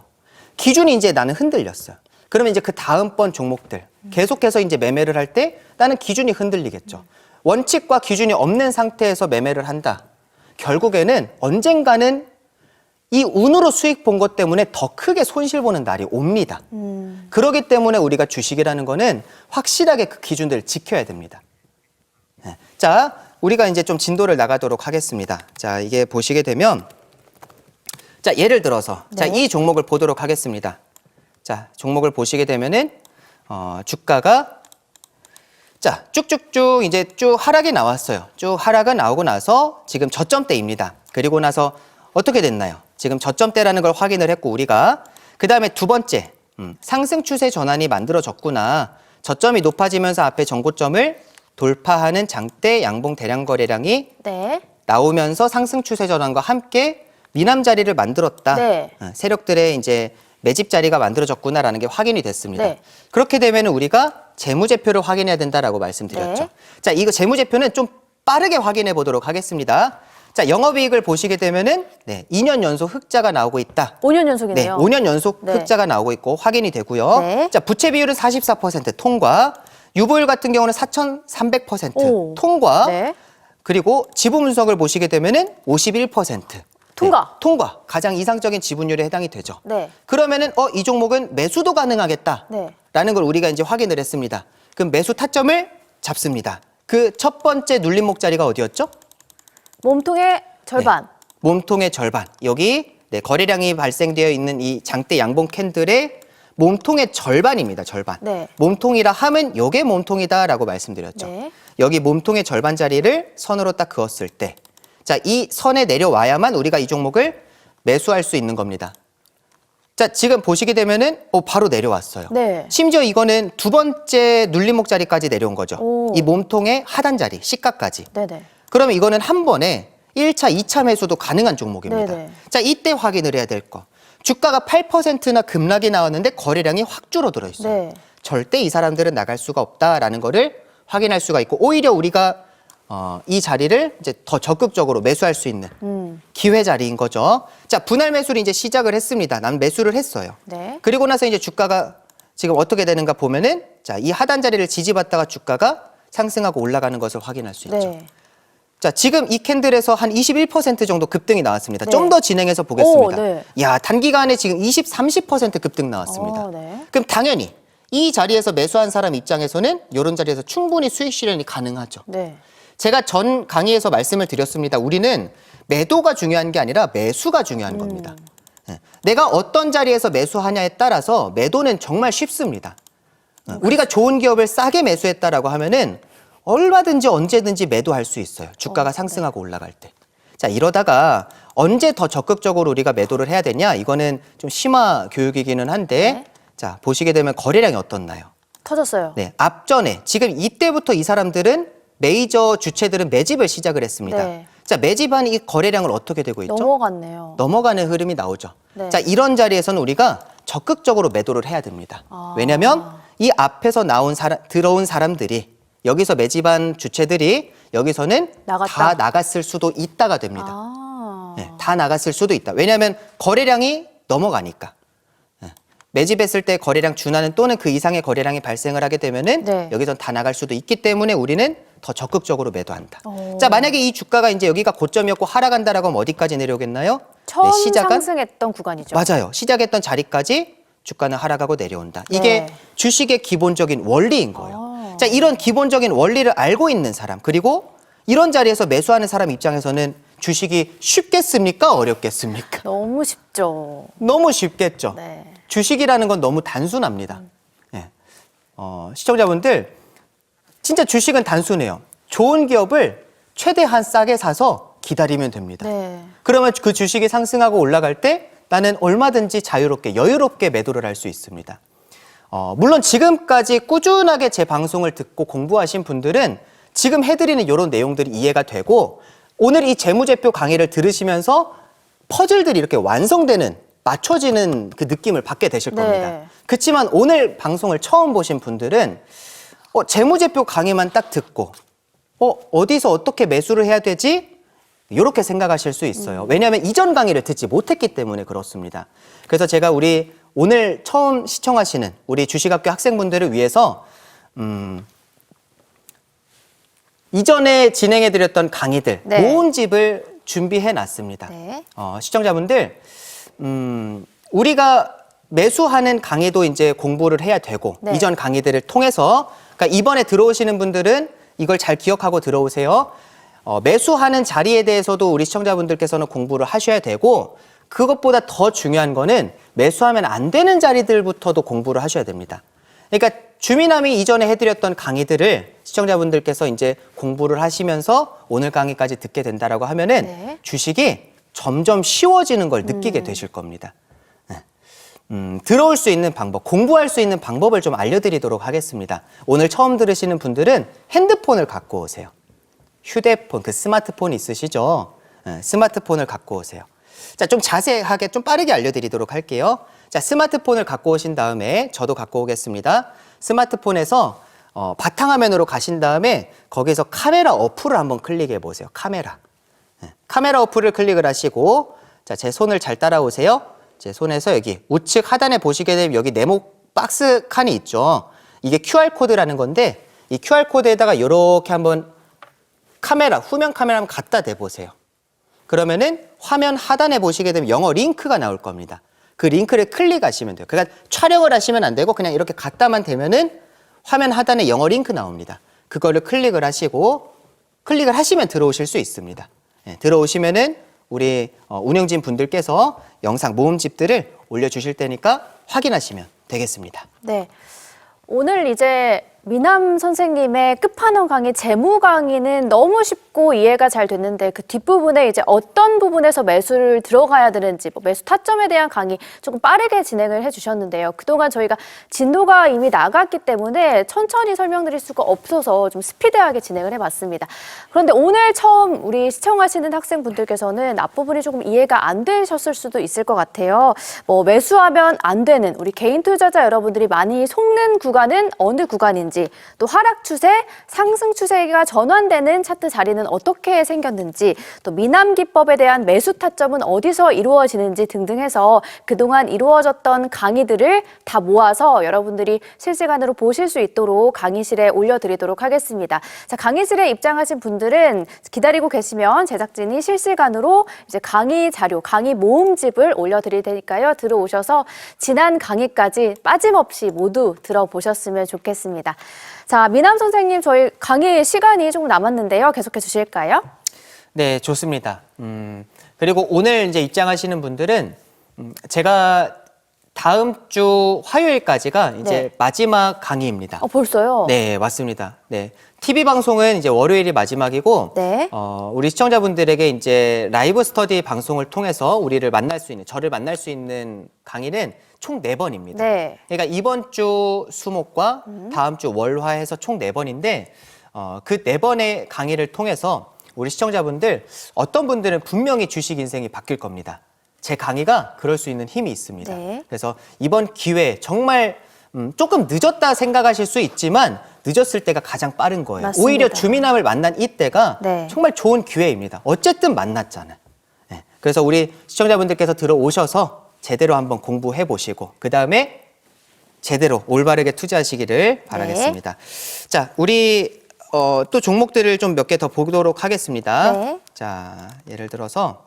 기준이 이제 나는 흔들렸어요. 그러면 이제 그 다음번 종목들 계속해서 이제 매매를 할 때 나는 기준이 흔들리겠죠. 원칙과 기준이 없는 상태에서 매매를 한다. 결국에는 언젠가는 이 운으로 수익 본 것 때문에 더 크게 손실 보는 날이 옵니다. 그렇기 때문에 우리가 주식이라는 거는 확실하게 그 기준들을 지켜야 됩니다. 네. 자, 우리가 이제 좀 진도를 나가도록 하겠습니다. 자, 이게 보시게 되면 자, 예를 들어서 자, 네. 이 종목을 보도록 하겠습니다. 자, 종목을 보시게 되면은 주가가 자, 쭉쭉쭉 이제 쭉 하락이 나왔어요. 쭉 하락은 나오고 나서 지금 저점대입니다. 그리고 나서 어떻게 됐나요? 지금 저점대라는 걸 확인을 했고 우리가 그 다음에 두 번째 상승 추세 전환이 만들어졌구나. 저점이 높아지면서 앞에 전고점을 돌파하는 장대 양봉 대량 거래량이 네. 나오면서 상승 추세 전환과 함께 미남 자리를 만들었다. 네. 세력들의 이제 매집 자리가 만들어졌구나라는 게 확인이 됐습니다. 네. 그렇게 되면 우리가 재무제표를 확인해야 된다라고 말씀드렸죠. 네. 자, 이거 재무제표는 좀 빠르게 확인해 보도록 하겠습니다. 자, 영업이익을 보시게 되면은 2년 연속 흑자가 나오고 있다. 5년 연속이네요. 5년 연속 네. 흑자가 나오고 있고 확인이 되고요. 네. 자, 부채 비율은 44% 통과. 유보율 같은 경우는 4,300% 오. 통과. 네. 그리고 지분 분석을 보시게 되면은 51%. 통과. 통과. 가장 이상적인 지분율에 해당이 되죠. 네. 그러면은 이 종목은 매수도 가능하겠다. 네. 라는 걸 우리가 이제 확인을 했습니다. 그럼 매수 타점을 잡습니다. 그 첫 번째 눌림목 자리가 어디였죠? 몸통의 절반. 몸통의 절반. 여기 거래량이 발생되어 있는 이 장대 양봉 캔들의 몸통의 절반입니다. 절반. 네. 몸통이라 하면 요게 몸통이다라고 말씀드렸죠. 네. 여기 몸통의 절반 자리를 선으로 딱 그었을 때 자, 이 선에 내려와야만 우리가 이 종목을 매수할 수 있는 겁니다. 자, 지금 보시게 되면은 바로 내려왔어요. 네. 심지어 이거는 두 번째 눌림목 자리까지 내려온 거죠. 오. 이 몸통의 하단 자리, 시가까지. 네네. 그러면 이거는 한 번에 1차, 2차 매수도 가능한 종목입니다. 네네. 자, 이때 확인을 해야 될 거. 주가가 8%나 급락이 나왔는데 거래량이 확 줄어들어 있어요. 네. 절대 이 사람들은 나갈 수가 없다라는 거를 확인할 수가 있고 오히려 우리가 이 자리를 이제 더 적극적으로 매수할 수 있는 기회 자리인 거죠. 자, 분할 매수를 이제 시작을 했습니다. 난 매수를 했어요. 네. 그리고 나서 이제 주가가 지금 어떻게 되는가 보면은 자, 이 하단 자리를 지지받다가 주가가 상승하고 올라가는 것을 확인할 수 있죠. 네. 자, 지금 이 캔들에서 한 21% 정도 급등이 나왔습니다. 네. 좀 더 진행해서 보겠습니다. 오, 네. 야, 단기간에 지금 20, 30% 급등 나왔습니다. 네. 그럼 당연히 이 자리에서 매수한 사람 입장에서는 이런 자리에서 충분히 수익 실현이 가능하죠. 네. 제가 전 강의에서 말씀을 드렸습니다. 우리는 매도가 중요한 게 아니라 매수가 중요한 겁니다. 내가 어떤 자리에서 매수하냐에 따라서 매도는 정말 쉽습니다. 우리가 좋은 기업을 싸게 매수했다라고 하면은 얼마든지 언제든지 매도할 수 있어요. 주가가 상승하고 올라갈 때. 자, 이러다가 언제 더 적극적으로 우리가 매도를 해야 되냐? 이거는 좀 심화 교육이기는 한데 네. 자, 보시게 되면 거래량이 어떻나요? 터졌어요. 네, 앞전에 지금 이때부터 이 사람들은 메이저 주체들은 매집을 시작을 했습니다. 네. 자, 매집한 이 거래량을 어떻게 되고 있죠? 넘어갔네요. 넘어가는 흐름이 나오죠. 네. 자, 이런 자리에서는 우리가 적극적으로 매도를 해야 됩니다. 왜냐하면 이 앞에서 들어온 사람들이 여기서 매집한 주체들이 여기서는 나갔다. 다 나갔을 수도 있다가 됩니다. 아. 네, 다 나갔을 수도 있다. 왜냐하면 거래량이 넘어가니까. 매집했을 때 거래량 준하는 또는 그 이상의 거래량이 발생을 하게 되면은 네. 여기선 다 나갈 수도 있기 때문에 우리는 더 적극적으로 매도한다. 오. 자, 만약에 이 주가가 이제 여기가 고점이었고 하락한다라고 하면 어디까지 내려오겠나요? 처음 시작한 상승했던 구간이죠. 맞아요. 시작했던 자리까지 주가는 하락하고 내려온다. 이게 네. 주식의 기본적인 원리인 거예요. 아. 자, 이런 기본적인 원리를 알고 있는 사람 그리고 이런 자리에서 매수하는 사람 입장에서는 주식이 쉽겠습니까? 어렵겠습니까? 너무 쉽죠. 너무 쉽겠죠. 네. 주식이라는 건 너무 단순합니다. 예. 시청자분들 진짜 주식은 단순해요. 좋은 기업을 최대한 싸게 사서 기다리면 됩니다. 네. 그러면 그 주식이 상승하고 올라갈 때 나는 얼마든지 자유롭게 여유롭게 매도를 할 수 있습니다. 물론 지금까지 꾸준하게 제 방송을 듣고 공부하신 분들은 지금 해드리는 이런 내용들이 이해가 되고 오늘 이 재무제표 강의를 들으시면서 퍼즐들이 이렇게 완성되는 맞춰지는 그 느낌을 받게 되실 네. 겁니다. 그렇지만 오늘 방송을 처음 보신 분들은 재무제표 강의만 딱 듣고 어디서 어떻게 매수를 해야 되지? 이렇게 생각하실 수 있어요. 왜냐하면 이전 강의를 듣지 못했기 때문에 그렇습니다. 그래서 제가 우리 오늘 처음 시청하시는 우리 주식학교 학생분들을 위해서 이전에 진행해드렸던 강의들 네. 모음집을 준비해놨습니다. 네. 시청자분들 우리가 매수하는 강의도 이제 공부를 해야 되고 네. 이전 강의들을 통해서 그러니까 이번에 들어오시는 분들은 이걸 잘 기억하고 들어오세요. 매수하는 자리에 대해서도 우리 시청자분들께서는 공부를 하셔야 되고 그것보다 더 중요한 거는 매수하면 안 되는 자리들부터도 공부를 하셔야 됩니다. 그러니까 주미남이 이전에 해드렸던 강의들을 시청자분들께서 이제 공부를 하시면서 오늘 강의까지 듣게 된다라고 하면은 네. 주식이 점점 쉬워지는 걸 느끼게 되실 겁니다. 들어올 수 있는 방법, 공부할 수 있는 방법을 좀 알려드리도록 하겠습니다. 오늘 처음 들으시는 분들은 핸드폰을 갖고 오세요. 휴대폰, 그 스마트폰 있으시죠? 스마트폰을 갖고 오세요. 자, 좀 자세하게, 좀 빠르게 알려드리도록 할게요. 자, 스마트폰을 갖고 오신 다음에 저도 갖고 오겠습니다. 스마트폰에서 바탕화면으로 가신 다음에 거기서 카메라 어플을 한번 클릭해 보세요. 카메라. 카메라 어플을 클릭을 하시고, 자, 제 손을 잘 따라오세요. 제 손에서 여기 우측 하단에 보시게 되면 여기 네모 박스 칸이 있죠. 이게 QR코드라는 건데 이 QR코드에다가 이렇게 한번 카메라, 후면 카메라 한번 갖다 대보세요. 그러면은 화면 하단에 보시게 되면 영어 링크가 나올 겁니다. 그 링크를 클릭하시면 돼요. 그러니까 촬영을 하시면 안 되고 그냥 이렇게 갖다만 대면은 화면 하단에 영어 링크 나옵니다. 그거를 클릭을 하시고 클릭을 하시면 들어오실 수 있습니다. 네, 들어오시면은 우리 운영진 분들께서 영상 모음집들을 올려주실 테니까 확인하시면 되겠습니다. 네. 오늘 이제 미남 선생님의 끝판왕 강의 재무 강의는 너무 쉽고 이해가 잘 됐는데 그 뒷부분에 이제 어떤 부분에서 매수를 들어가야 되는지 뭐 매수 타점에 대한 강의 조금 빠르게 진행을 해주셨는데요. 그동안 저희가 진도가 이미 나갔기 때문에 천천히 설명드릴 수가 없어서 좀 스피드하게 진행을 해봤습니다. 그런데 오늘 처음 우리 시청하시는 학생분들께서는 앞부분이 조금 이해가 안 되셨을 수도 있을 것 같아요. 뭐 매수하면 안 되는 우리 개인 투자자 여러분들이 많이 속는 구간은 어느 구간인지 또 하락 추세, 상승 추세가 전환되는 차트 자리는 어떻게 생겼는지 또 미남 기법에 대한 매수 타점은 어디서 이루어지는지 등등 해서 그동안 이루어졌던 강의들을 다 모아서 여러분들이 실시간으로 보실 수 있도록 강의실에 올려드리도록 하겠습니다. 자, 강의실에 입장하신 분들은 기다리고 계시면 제작진이 실시간으로 이제 강의 자료, 강의 모음집을 올려드릴 테니까요. 들어오셔서 지난 강의까지 빠짐없이 모두 들어보셨으면 좋겠습니다. 자, 미남 선생님 저희 강의 시간이 조금 남았는데요. 계속해 주실까요? 네, 좋습니다. 그리고 오늘 이제 입장하시는 분들은 제가 다음 주 화요일까지가 이제 네. 마지막 강의입니다. 벌써요? 네, 맞습니다. 네. TV 방송은 이제 월요일이 마지막이고, 네. 우리 시청자분들에게 이제 라이브 스터디 방송을 통해서 우리를 만날 수 있는, 저를 만날 수 있는 강의는 총 4번입니다. 네. 그러니까 이번 주 수목과 다음 주 월화해서 총 4번인데, 그 4번의 강의를 통해서 우리 시청자분들, 어떤 분들은 분명히 주식 인생이 바뀔 겁니다. 제 강의가 그럴 수 있는 힘이 있습니다. 네. 그래서 이번 기회에 정말 조금 늦었다 생각하실 수 있지만 늦었을 때가 가장 빠른 거예요. 맞습니다. 오히려 주미남을 만난 이때가 네. 정말 좋은 기회입니다. 어쨌든 만났잖아요. 네. 그래서 우리 시청자분들께서 들어오셔서 제대로 한번 공부해 보시고 그 다음에 제대로 올바르게 투자하시기를 바라겠습니다. 자, 우리 또 종목들을 좀 몇 개 더 보도록 하겠습니다. 네. 자, 예를 들어서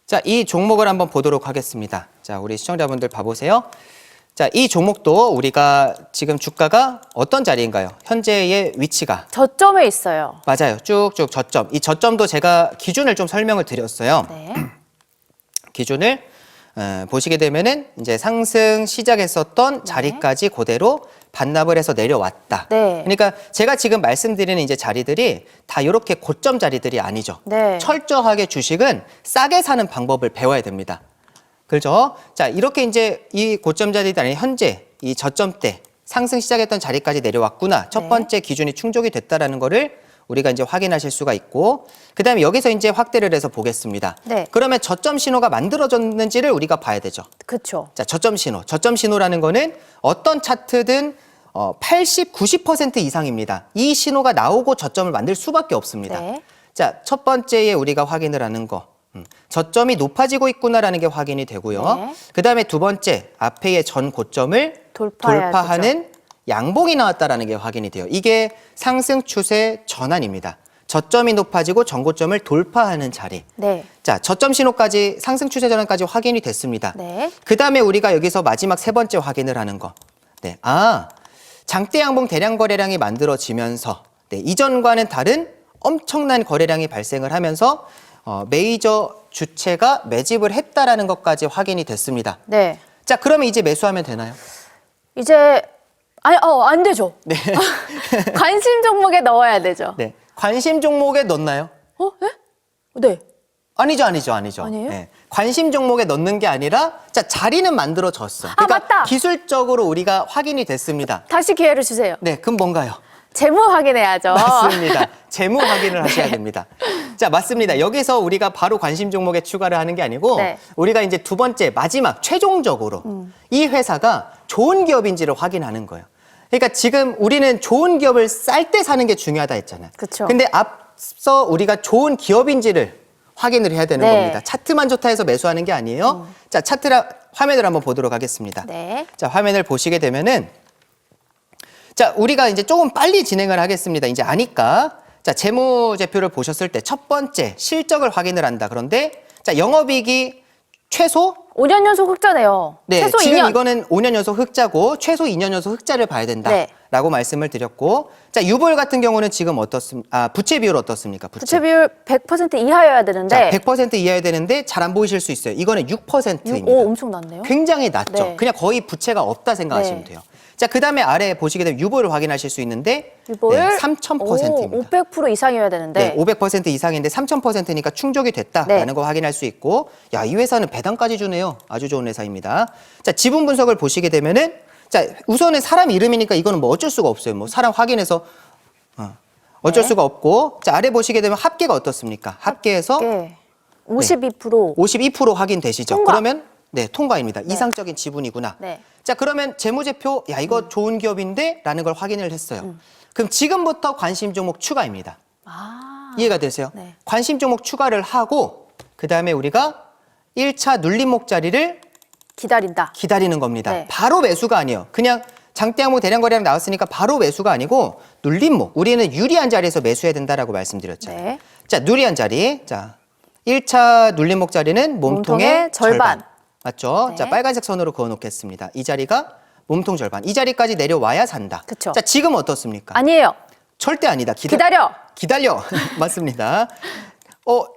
자, 이 종목을 한번 보도록 하겠습니다. 자, 우리 시청자분들 봐보세요. 자, 이 종목도 우리가 지금 주가가 어떤 자리인가요? 현재의 위치가. 저점에 있어요. 맞아요. 쭉쭉 저점. 이 저점도 제가 기준을 좀 설명을 드렸어요. 네. 기준을 보시게 되면은 이제 상승 시작했었던 자리까지 그대로 반납을 해서 내려왔다. 네. 그러니까 제가 지금 말씀드리는 이제 자리들이 다 이렇게 고점 자리들이 아니죠. 네. 철저하게 주식은 싸게 사는 방법을 배워야 됩니다. 그렇죠? 자, 이렇게 이제 이 고점 자리들 아니 현재 이 저점대 상승 시작했던 자리까지 내려왔구나. 첫 네. 번째 기준이 충족이 됐다라는 거를 우리가 이제 확인하실 수가 있고, 그 다음에 여기서 이제 확대를 해서 보겠습니다. 네. 그러면 저점 신호가 만들어졌는지를 우리가 봐야 되죠. 그렇죠. 자, 저점 신호. 저점 신호라는 거는 어떤 차트든 80, 90% 이상입니다. 이 신호가 나오고 저점을 만들 수밖에 없습니다. 네. 자, 첫 번째에 우리가 확인을 하는 거. 저점이 높아지고 있구나라는 게 확인이 되고요. 네. 그 다음에 두 번째, 앞에의 전 고점을 돌파해야 돌파하는 양봉이 나왔다라는 게 확인이 돼요. 이게 상승 추세 전환입니다. 저점이 높아지고 전고점을 돌파하는 자리. 네. 자, 저점 신호까지 상승 추세 전환까지 확인이 됐습니다. 네. 그 다음에 우리가 여기서 마지막 세 번째 확인을 하는 거. 네, 장대 양봉 대량 거래량이 만들어지면서 네, 이전과는 다른 엄청난 거래량이 발생을 하면서 메이저 주체가 매집을 했다라는 것까지 확인이 됐습니다. 네. 자, 그러면 이제 매수하면 되나요? 이제 아니 안 되죠. 네. 관심 종목에 넣어야 되죠. 네. 관심 종목에 넣나요? 네? 네. 아니죠. 아니에요? 네. 관심 종목에 넣는 게 아니라 자, 자리는 만들어졌어. 그러니까 맞다. 기술적으로 우리가 확인이 됐습니다. 다시 기회를 주세요. 네, 그럼 뭔가요? 재무 확인해야죠. 맞습니다. 재무 확인을 하셔야 됩니다. 자, 맞습니다. 여기서 우리가 바로 관심 종목에 추가를 하는 게 아니고 네. 우리가 이제 두 번째 마지막 최종적으로 이 회사가 좋은 기업인지를 확인하는 거예요. 그러니까 지금 우리는 좋은 기업을 쌀 때 사는 게 중요하다 했잖아요. 그쵸. 근데 앞서 우리가 좋은 기업인지를 확인을 해야 되는 네. 겁니다. 차트만 좋다 해서 매수하는 게 아니에요. 자, 화면을 한번 보도록 하겠습니다. 네. 자, 화면을 보시게 되면은 자, 우리가 이제 조금 빨리 진행을 하겠습니다. 이제 아니까. 자, 재무제표를 보셨을 때 첫 번째 실적을 확인을 한다. 그런데 자, 영업이익이 최소 5년 연속 흑자네요. 네, 최소 지금 2년. 이거는 5년 연속 흑자고 최소 2년 연속 흑자를 봐야 된다라고 말씀을 드렸고 자, 유보율 같은 경우는 지금 부채 비율 어떻습니까? 부채 비율 100% 이하여야 되는데 자, 100% 이하여야 되는데 잘 안 보이실 수 있어요. 이거는 6%입니다. 오, 엄청 낮네요. 굉장히 낮죠. 네. 그냥 거의 부채가 없다 생각하시면 네. 돼요. 자, 그다음에 아래 보시게 되면 유보율 확인하실 수 있는데 유보율 3,000%입니다. 500% 이상이어야 되는데 네, 500% 이상인데 3,000%니까 충족이 됐다라는 네. 거 확인할 수 있고, 야, 이 회사는 배당까지 주네요. 아주 좋은 회사입니다. 자, 지분 분석을 보시게 되면은, 자, 우선은 사람 이름이니까 이거는 뭐 어쩔 수가 없어요. 뭐 사람 확인해서 어쩔 네. 수가 없고, 자, 아래 보시게 되면 합계가 어떻습니까? 합계에서 네. 52% 52% 확인되시죠? 통과. 그러면 네, 통과입니다. 이상적인 지분이구나. 네. 자, 그러면 재무제표, 야, 이거 좋은 기업인데? 라는 걸 확인을 했어요. 그럼 지금부터 관심 종목 추가입니다. 아, 이해가 되세요? 네. 관심 종목 추가를 하고, 그 다음에 우리가 1차 눌림목 자리를 기다린다. 기다리는 겁니다. 네. 바로 매수가 아니에요. 그냥 장대항목 대량거래량 나왔으니까 바로 매수가 아니고, 눌림목. 우리는 유리한 자리에서 매수해야 된다라고 말씀드렸잖아요. 네. 자, 유리한 자리. 자, 1차 눌림목 자리는 몸통의 몸통의 절반. 맞죠? 네. 자, 빨간색 선으로 그어 놓겠습니다. 이 자리가 몸통 절반. 이 자리까지 내려와야 산다. 그쵸. 자, 지금 어떻습니까? 아니에요. 절대 아니다. 기다려. 기다려. 맞습니다.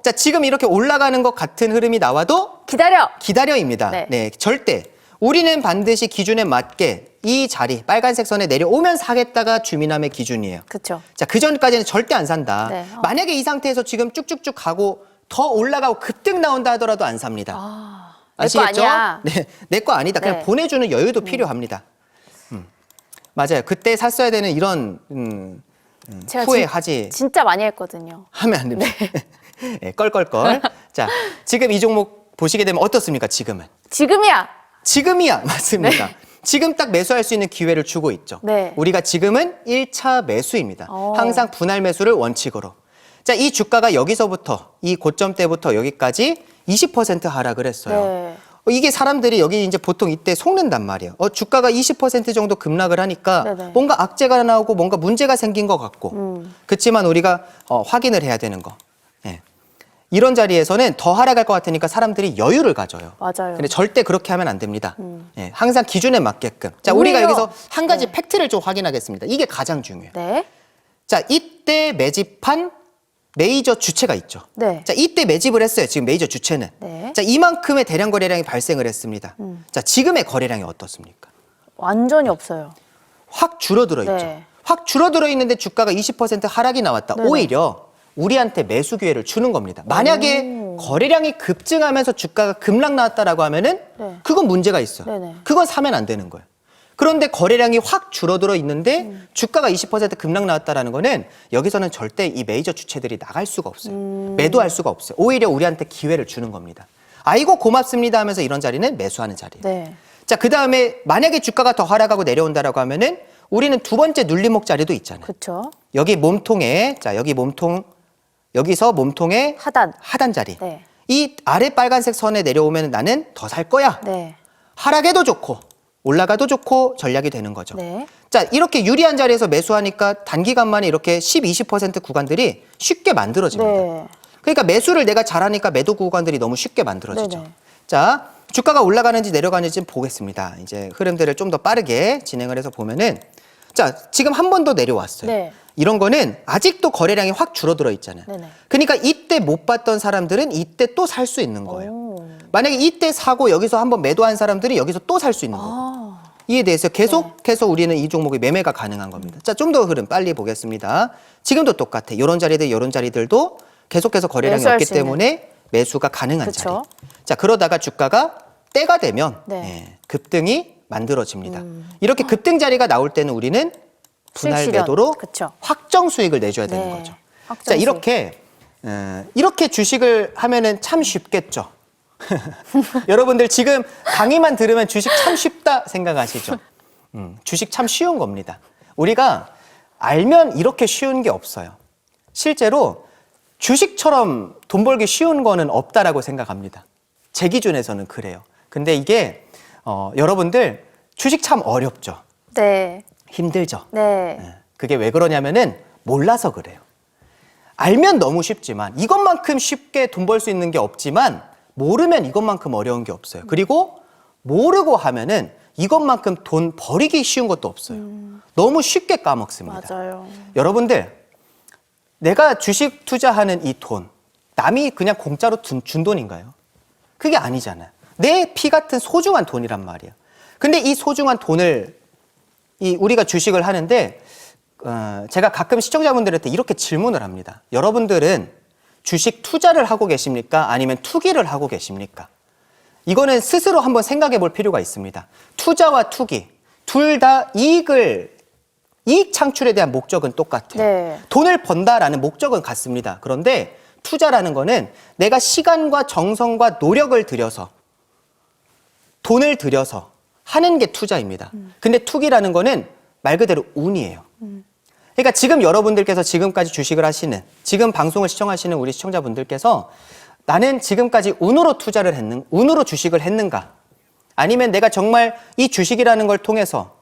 자, 지금 이렇게 올라가는 것 같은 흐름이 나와도 기다려. 기다려입니다. 네. 네, 절대. 우리는 반드시 기준에 맞게 이 자리, 빨간색 선에 내려오면 사겠다가 주민함의 기준이에요. 그렇죠. 자, 그 전까지는 절대 안 산다. 네. 만약에 이 상태에서 지금 쭉쭉쭉 가고 더 올라가고 급등 나온다 하더라도 안 삽니다. 내 거 아시겠죠? 아니야. 네, 내 거 아니다. 그냥 네. 보내주는 여유도 필요합니다. 맞아요. 그때 샀어야 되는 이런 제가 후회하지 진짜 많이 했거든요. 하면 안 됩니다. 네, 껄껄껄. 자, 지금 이 종목 보시게 되면 어떻습니까? 지금은? 지금이야. 지금이야. 맞습니다. 지금 딱 매수할 수 있는 기회를 주고 있죠. 네. 우리가 지금은 1차 매수입니다. 오. 항상 분할 매수를 원칙으로. 자, 이 주가가 여기서부터 이 고점 때부터 여기까지 20% 하락을 했어요. 네. 이게 사람들이 여기 이제 보통 이때 속는단 말이에요. 주가가 20% 정도 급락을 하니까 네네. 뭔가 악재가 나오고 뭔가 문제가 생긴 것 같고. 그렇지만 우리가 확인을 해야 되는 거. 네. 이런 자리에서는 더 하락할 것 같으니까 사람들이 여유를 가져요. 맞아요. 근데 절대 그렇게 하면 안 됩니다. 네, 항상 기준에 맞게끔. 자, 우리가 오히려- 여기서 한 가지 팩트를 좀 확인하겠습니다. 이게 가장 중요해요. 네. 자, 이때 매집한 메이저 주체가 있죠. 네. 자, 이때 매집을 했어요. 지금 메이저 주체는. 네. 자, 이만큼의 대량 거래량이 발생을 했습니다. 자, 지금의 거래량이 어떻습니까? 완전히 없어요. 확 줄어들어 있죠. 네. 확 줄어들어 있는데 주가가 20% 하락이 나왔다. 네네. 오히려 우리한테 매수 기회를 주는 겁니다. 만약에 거래량이 급증하면서 주가가 급락 나왔다라고 하면은 네. 그건 문제가 있어요. 네네. 그건 사면 안 되는 거예요. 그런데 거래량이 확 줄어들어 있는데 주가가 20% 급락 나왔다라는 거는 여기서는 절대 이 메이저 주체들이 나갈 수가 없어요. 매도할 수가 없어요. 오히려 우리한테 기회를 주는 겁니다. 아이고 고맙습니다 하면서 이런 자리는 매수하는 자리예요. 네. 자, 그다음에 만약에 주가가 더 하락하고 내려온다라고 하면은 우리는 두 번째 눌림목 자리도 있잖아요. 그렇죠. 여기 몸통에 여기 몸통 여기서 몸통의 하단. 자리. 네. 이 아래 빨간색 선에 내려오면 나는 더 살 거야. 네. 하락해도 좋고 올라가도 좋고 전략이 되는 거죠. 네. 자, 이렇게 유리한 자리에서 매수하니까 단기간 만에 이렇게 10, 20% 구간들이 쉽게 만들어집니다. 네. 그러니까 매수를 내가 잘하니까 매도 구간들이 너무 쉽게 만들어지죠. 네네. 자, 주가가 올라가는지 내려가는지 보겠습니다. 이제 흐름들을 좀 더 빠르게 진행을 해서 보면은 자, 지금 한 번 더 내려왔어요. 네. 이런 거는 아직도 거래량이 확 줄어들어 있잖아요. 네네. 그러니까 이때 못 봤던 사람들은 이때 또 살 수 있는 거예요. 오. 만약에 이때 사고 여기서 한번 매도한 사람들이 여기서 또 살 수 있는 거예요. 아. 이에 대해서 계속해서 우리는 이 종목이 매매가 가능한 겁니다. 자, 좀 더 흐름 빨리 보겠습니다. 지금도 똑같아. 이런 자리들, 이런 자리들도 계속해서 거래량이 매수할 없기 수 있는. 때문에 매수가 가능한 그쵸. 자리. 자, 그러다가 주가가 때가 되면 네. 급등이 만들어집니다. 이렇게 급등 자리가 나올 때는 우리는 분할 수익 실현. 매도로 그쵸. 확정 수익을 내줘야 되는 네. 거죠. 확정 자, 수익. 이렇게 주식을 하면은 참 쉽겠죠. 여러분들 지금 강의만 들으면 주식 참 쉽다 생각하시죠? 주식 참 쉬운 겁니다. 우리가 알면 이렇게 쉬운 게 없어요. 실제로 주식처럼 돈 벌기 쉬운 거는 없다라고 생각합니다. 제 기준에서는 그래요. 근데 이게 여러분들 주식 참 어렵죠. 네. 힘들죠. 네. 그게 왜 그러냐면은 몰라서 그래요. 알면 너무 쉽지만 이것만큼 쉽게 돈 벌 수 있는 게 없지만 모르면 이것만큼 어려운 게 없어요. 그리고 모르고 하면은 이것만큼 돈 버리기 쉬운 것도 없어요. 너무 쉽게 까먹습니다. 맞아요. 여러분들, 내가 주식 투자하는 이 돈, 남이 그냥 공짜로 준 돈인가요? 그게 아니잖아요. 내 피 같은 소중한 돈이란 말이에요. 근데 이 소중한 돈을 우리가 주식을 하는데 제가 가끔 시청자분들한테 이렇게 질문을 합니다. 여러분들은 주식 투자를 하고 계십니까? 아니면 투기를 하고 계십니까? 이거는 스스로 한번 생각해 볼 필요가 있습니다. 투자와 투기, 둘 다 이익 창출에 대한 목적은 똑같아요. 네. 돈을 번다라는 목적은 같습니다. 그런데 투자라는 거는 내가 시간과 정성과 노력을 들여서 돈을 들여서 하는 게 투자입니다. 근데 투기라는 거는 말 그대로 운이에요. 그러니까 지금 여러분들께서 지금까지 주식을 하시는, 지금 방송을 시청하시는 우리 시청자분들께서 나는 지금까지 운으로 주식을 했는가? 아니면 내가 정말 이 주식이라는 걸 통해서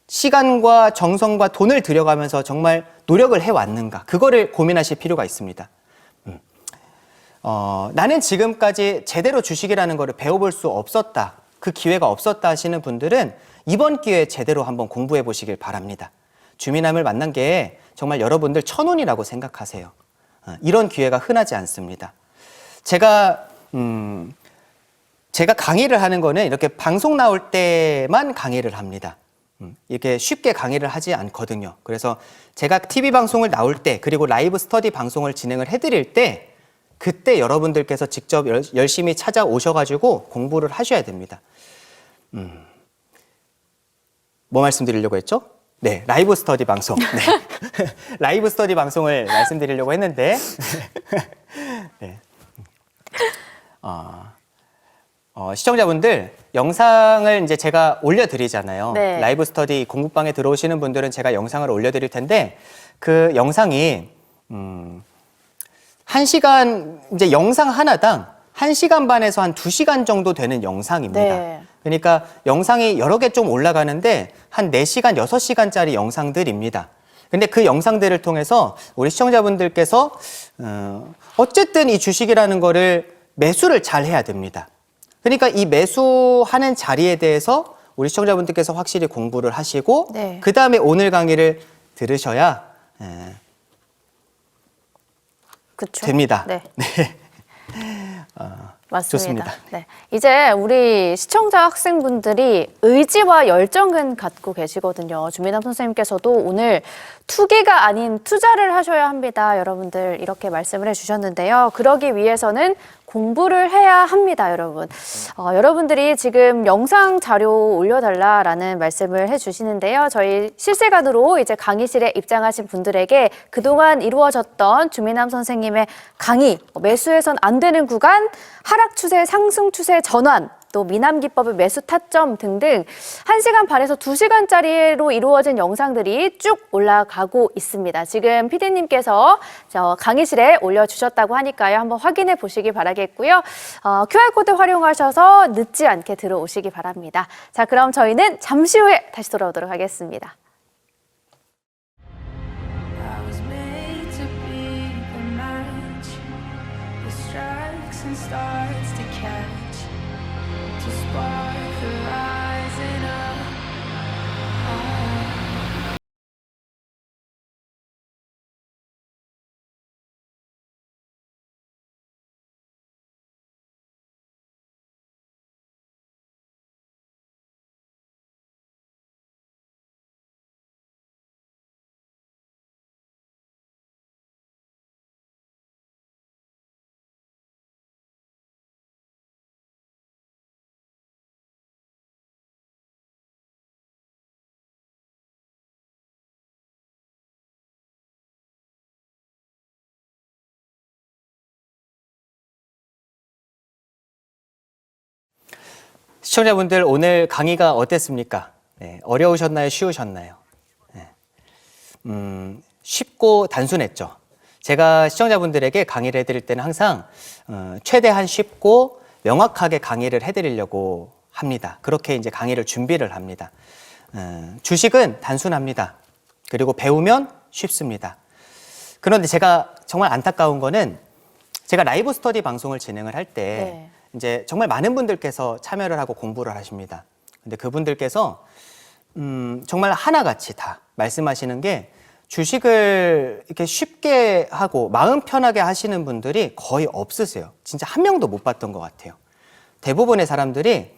시간과 정성과 돈을 들여가면서 정말 노력을 해왔는가? 그거를 고민하실 필요가 있습니다. 나는 지금까지 제대로 주식이라는 거를 배워볼 수 없었다. 그 기회가 없었다 하시는 분들은 이번 기회에 제대로 한번 공부해 보시길 바랍니다. 주민함을 만난 게 정말 여러분들 천운이라고 생각하세요. 이런 기회가 흔하지 않습니다. 제가 강의를 하는 거는 이렇게 방송 나올 때만 강의를 합니다. 이렇게 쉽게 강의를 하지 않거든요. 그래서 제가 TV 방송을 나올 때 그리고 라이브 스터디 방송을 진행을 해드릴 때 그때 여러분들께서 직접 열심히 찾아오셔가지고 공부를 하셔야 됩니다. 뭐 말씀드리려고 했죠? 네, 라이브 스터디 방송. 네. 라이브 스터디 방송을 말씀드리려고 했는데, 네. 시청자분들 영상을 이제 제가 올려드리잖아요. 네. 라이브 스터디 공부방에 들어오시는 분들은 제가 영상을 올려드릴 텐데 그 영상이 1시간 이제 영상 하나당 1시간 반에서 한 2시간 정도 되는 영상입니다. 네. 그러니까 영상이 여러 개 좀 올라가는데 한 4시간, 6시간짜리 영상들입니다. 근데 그 영상들을 통해서 우리 시청자분들께서 어쨌든 이 주식이라는 거를 매수를 잘 해야 됩니다. 그러니까 이 매수하는 자리에 대해서 우리 시청자분들께서 확실히 공부를 하시고 네. 그 다음에 오늘 강의를 들으셔야 그쵸. 됩니다. 네. 맞습니다. 좋습니다. 네. 이제 우리 시청자 학생분들이 의지와 열정은 갖고 계시거든요. 주민남 선생님께서도 오늘 투기가 아닌 투자를 하셔야 합니다. 여러분들 이렇게 말씀을 해주셨는데요. 그러기 위해서는 공부를 해야 합니다, 여러분. 여러분들이 지금 영상 자료 올려달라라는 말씀을 해주시는데요. 저희 실시간으로 이제 강의실에 입장하신 분들에게 그동안 이루어졌던 주민남 선생님의 강의, 매수해선 안 되는 구간, 하락 추세, 상승 추세 전환, 또 미남 기법의 매수 타점 등등 1시간 반에서 2시간짜리로 이루어진 영상들이 쭉 올라가고 있습니다. 지금 PD님께서 강의실에 올려주셨다고 하니까요. 한번 확인해 보시기 바라겠고요. QR코드 활용하셔서 늦지 않게 들어오시기 바랍니다. 자, 그럼 저희는 잠시 후에 다시 돌아오도록 하겠습니다. I was made to be the match that strikes and starts to catch, to spark the 시청자분들 오늘 강의가 어땠습니까? 네, 어려우셨나요? 쉬우셨나요? 네. 쉽고 단순했죠. 제가 시청자분들에게 강의를 해드릴 때는 항상 최대한 쉽고 명확하게 강의를 해드리려고 합니다. 그렇게 이제 강의를 준비를 합니다. 주식은 단순합니다. 그리고 배우면 쉽습니다. 그런데 제가 정말 안타까운 거는 제가 라이브 스터디 방송을 진행을 할 때 네. 이제 정말 많은 분들께서 참여를 하고 공부를 하십니다. 근데 그분들께서 정말 하나같이 다 말씀하시는 게 주식을 이렇게 쉽게 하고 마음 편하게 하시는 분들이 거의 없으세요. 진짜 한 명도 못 봤던 것 같아요. 대부분의 사람들이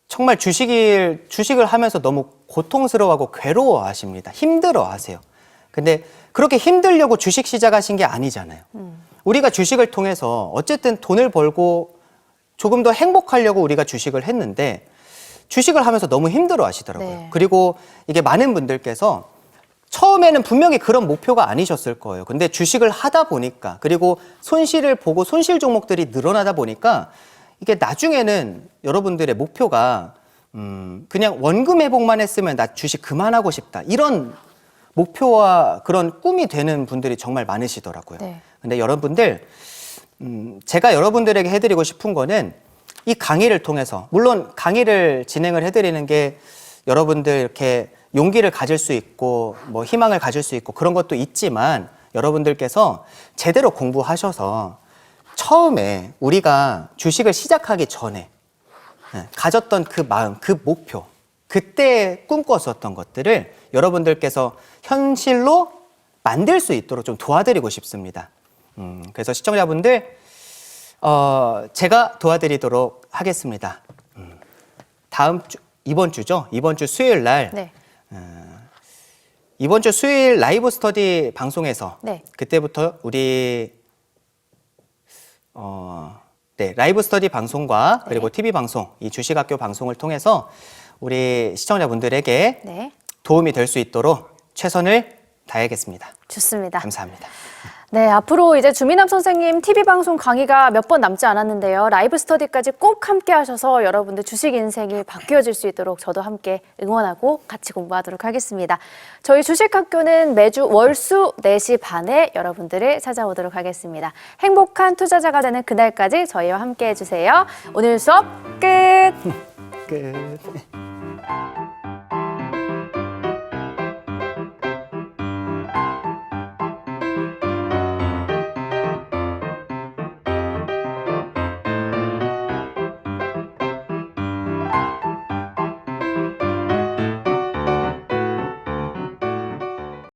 정말 주식을 하면서 너무 고통스러워하고 괴로워하십니다. 힘들어하세요. 근데 그렇게 힘들려고 주식 시작하신 게 아니잖아요. 우리가 주식을 통해서 어쨌든 돈을 벌고 조금 더 행복하려고 우리가 주식을 했는데 주식을 하면서 너무 힘들어 하시더라고요. 네. 그리고 이게 많은 분들께서 처음에는 분명히 그런 목표가 아니셨을 거예요. 근데 주식을 하다 보니까 그리고 손실을 보고 손실 종목들이 늘어나다 보니까 이게 나중에는 여러분들의 목표가 그냥 원금 회복만 했으면 나 주식 그만하고 싶다. 이런 목표와 그런 꿈이 되는 분들이 정말 많으시더라고요. 네. 근데 여러분들 제가 여러분들에게 해드리고 싶은 거는 이 강의를 통해서 물론 강의를 진행을 해드리는 게 여러분들 이렇게 용기를 가질 수 있고 뭐 희망을 가질 수 있고 그런 것도 있지만 여러분들께서 제대로 공부하셔서 처음에 우리가 주식을 시작하기 전에 가졌던 그 마음, 그 목표, 그때 꿈꿨었던 것들을 여러분들께서 현실로 만들 수 있도록 좀 도와드리고 싶습니다. 그래서 시청자분들 제가 도와드리도록 하겠습니다. 이번 주죠? 이번 주 수요일 날 네. 이번 주 수요일 라이브 스터디 방송에서 네. 그때부터 우리 네, 라이브 스터디 방송과 그리고 네. TV 방송, 이 주식학교 방송을 통해서 우리 시청자분들에게 네. 도움이 될 수 있도록 최선을 다하겠습니다. 좋습니다. 감사합니다. 네, 앞으로 이제 주민남 선생님 TV 방송 강의가 몇 번 남지 않았는데요. 라이브 스터디까지 꼭 함께 하셔서 여러분들 주식 인생이 바뀌어질 수 있도록 저도 함께 응원하고 같이 공부하도록 하겠습니다. 저희 주식학교는 매주 월수 4시 반에 여러분들을 찾아오도록 하겠습니다. 행복한 투자자가 되는 그날까지 저희와 함께 해주세요. 오늘 수업 끝! 끝.